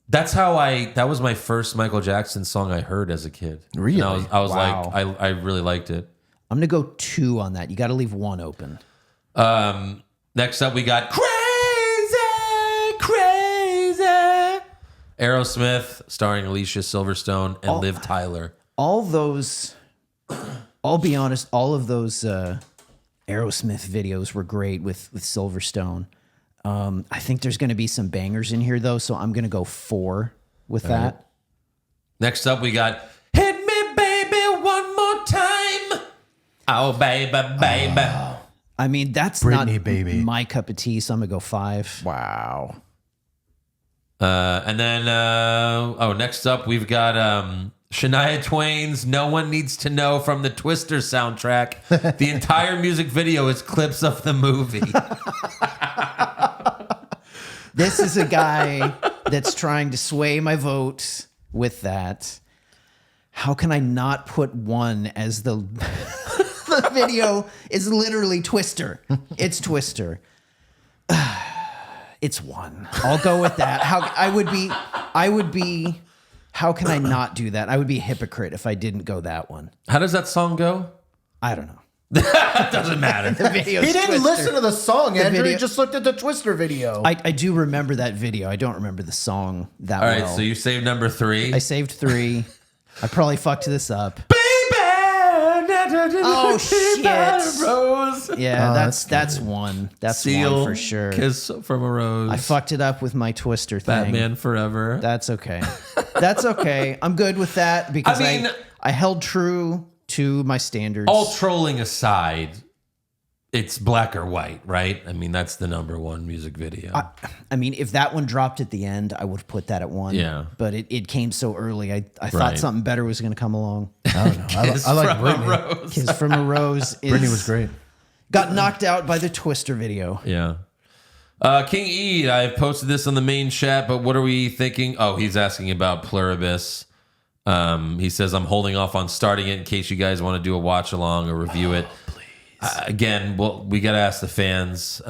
That's that was my first Michael Jackson song I heard as a kid. Really? And I was Wow. like, I really liked it. I'm gonna go 2 on that. You got to leave 1 open. Next up, we got Crazy. Aerosmith, starring Alicia Silverstone and Liv Tyler. All those, I'll be honest, all of those Aerosmith videos were great with Silverstone. I think there's going to be some bangers in here though, so I'm going to go 4 with that. Right. Next up, we got Hit Me Baby One More Time. Oh, baby. I mean, that's Britney, not baby. my cup of tea, so I'm going to go 5. Wow. And then, next up, we've got Shania Twain's No One Needs to Know from the Twister soundtrack. The entire music video is clips of the movie. This is a guy that's trying to sway my vote with that. How can I not put 1 as the the video is literally Twister. It's Twister. It's 1. I'll go with that. How can I not do that? I would be a hypocrite if I didn't go that one. How does that song go? I don't know. It doesn't matter. The video's He didn't Twister. listen to the song, Andrew. video- He just looked at the Twister video. I do remember that video. I don't remember the song that All right, well. so you saved number 3. I saved 3. I probably fucked this up. Oh shit. Rose. Yeah, Oh, that's 1. That's Seal 1 for sure. Kiss from a Rose. I fucked it up with my Twister thing. Batman Forever. That's okay. That's okay. I'm good with that because I mean- I held true to my standards. All trolling aside, it's black or white, right? I mean, that's the number 1 music video. I mean, if that one dropped at the end, I would have put that at 1. Yeah. But it came so early. I Right. thought something better was going to come along. I don't know. Kiss I like from a Britney. Rose. Kiss from a Rose Britney was great. got knocked out by the Twister video. Yeah. King E, I've posted this on the main chat, but what are we thinking? Oh, he's asking about Pluribus. He says, I'm holding off on starting it in case you guys want to do a watch along or review it. Please. Again, well, we got to ask the fans.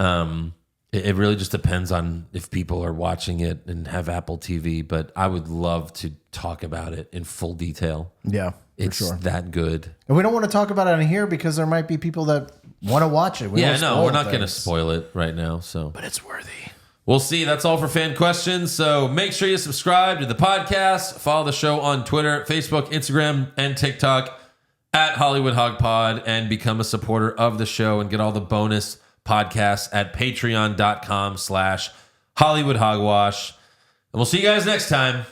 It really just depends on if people are watching it and have Apple TV, but I would love to talk about it in full detail. Yeah, for It's sure. that good. And we don't want to talk about it on here because there might be people that want to watch it. We don't Yeah, no, spoil we're not going to things. spoil it right now. So, But it's worthy. we'll see. That's all for fan questions. So make sure you subscribe to the podcast. Follow the show on Twitter, Facebook, Instagram, and TikTok at Hollywood Hog Pod, and become a supporter of the show and get all the bonus podcasts at patreon.com/Hollywood Hogwash. And we'll see you guys next time.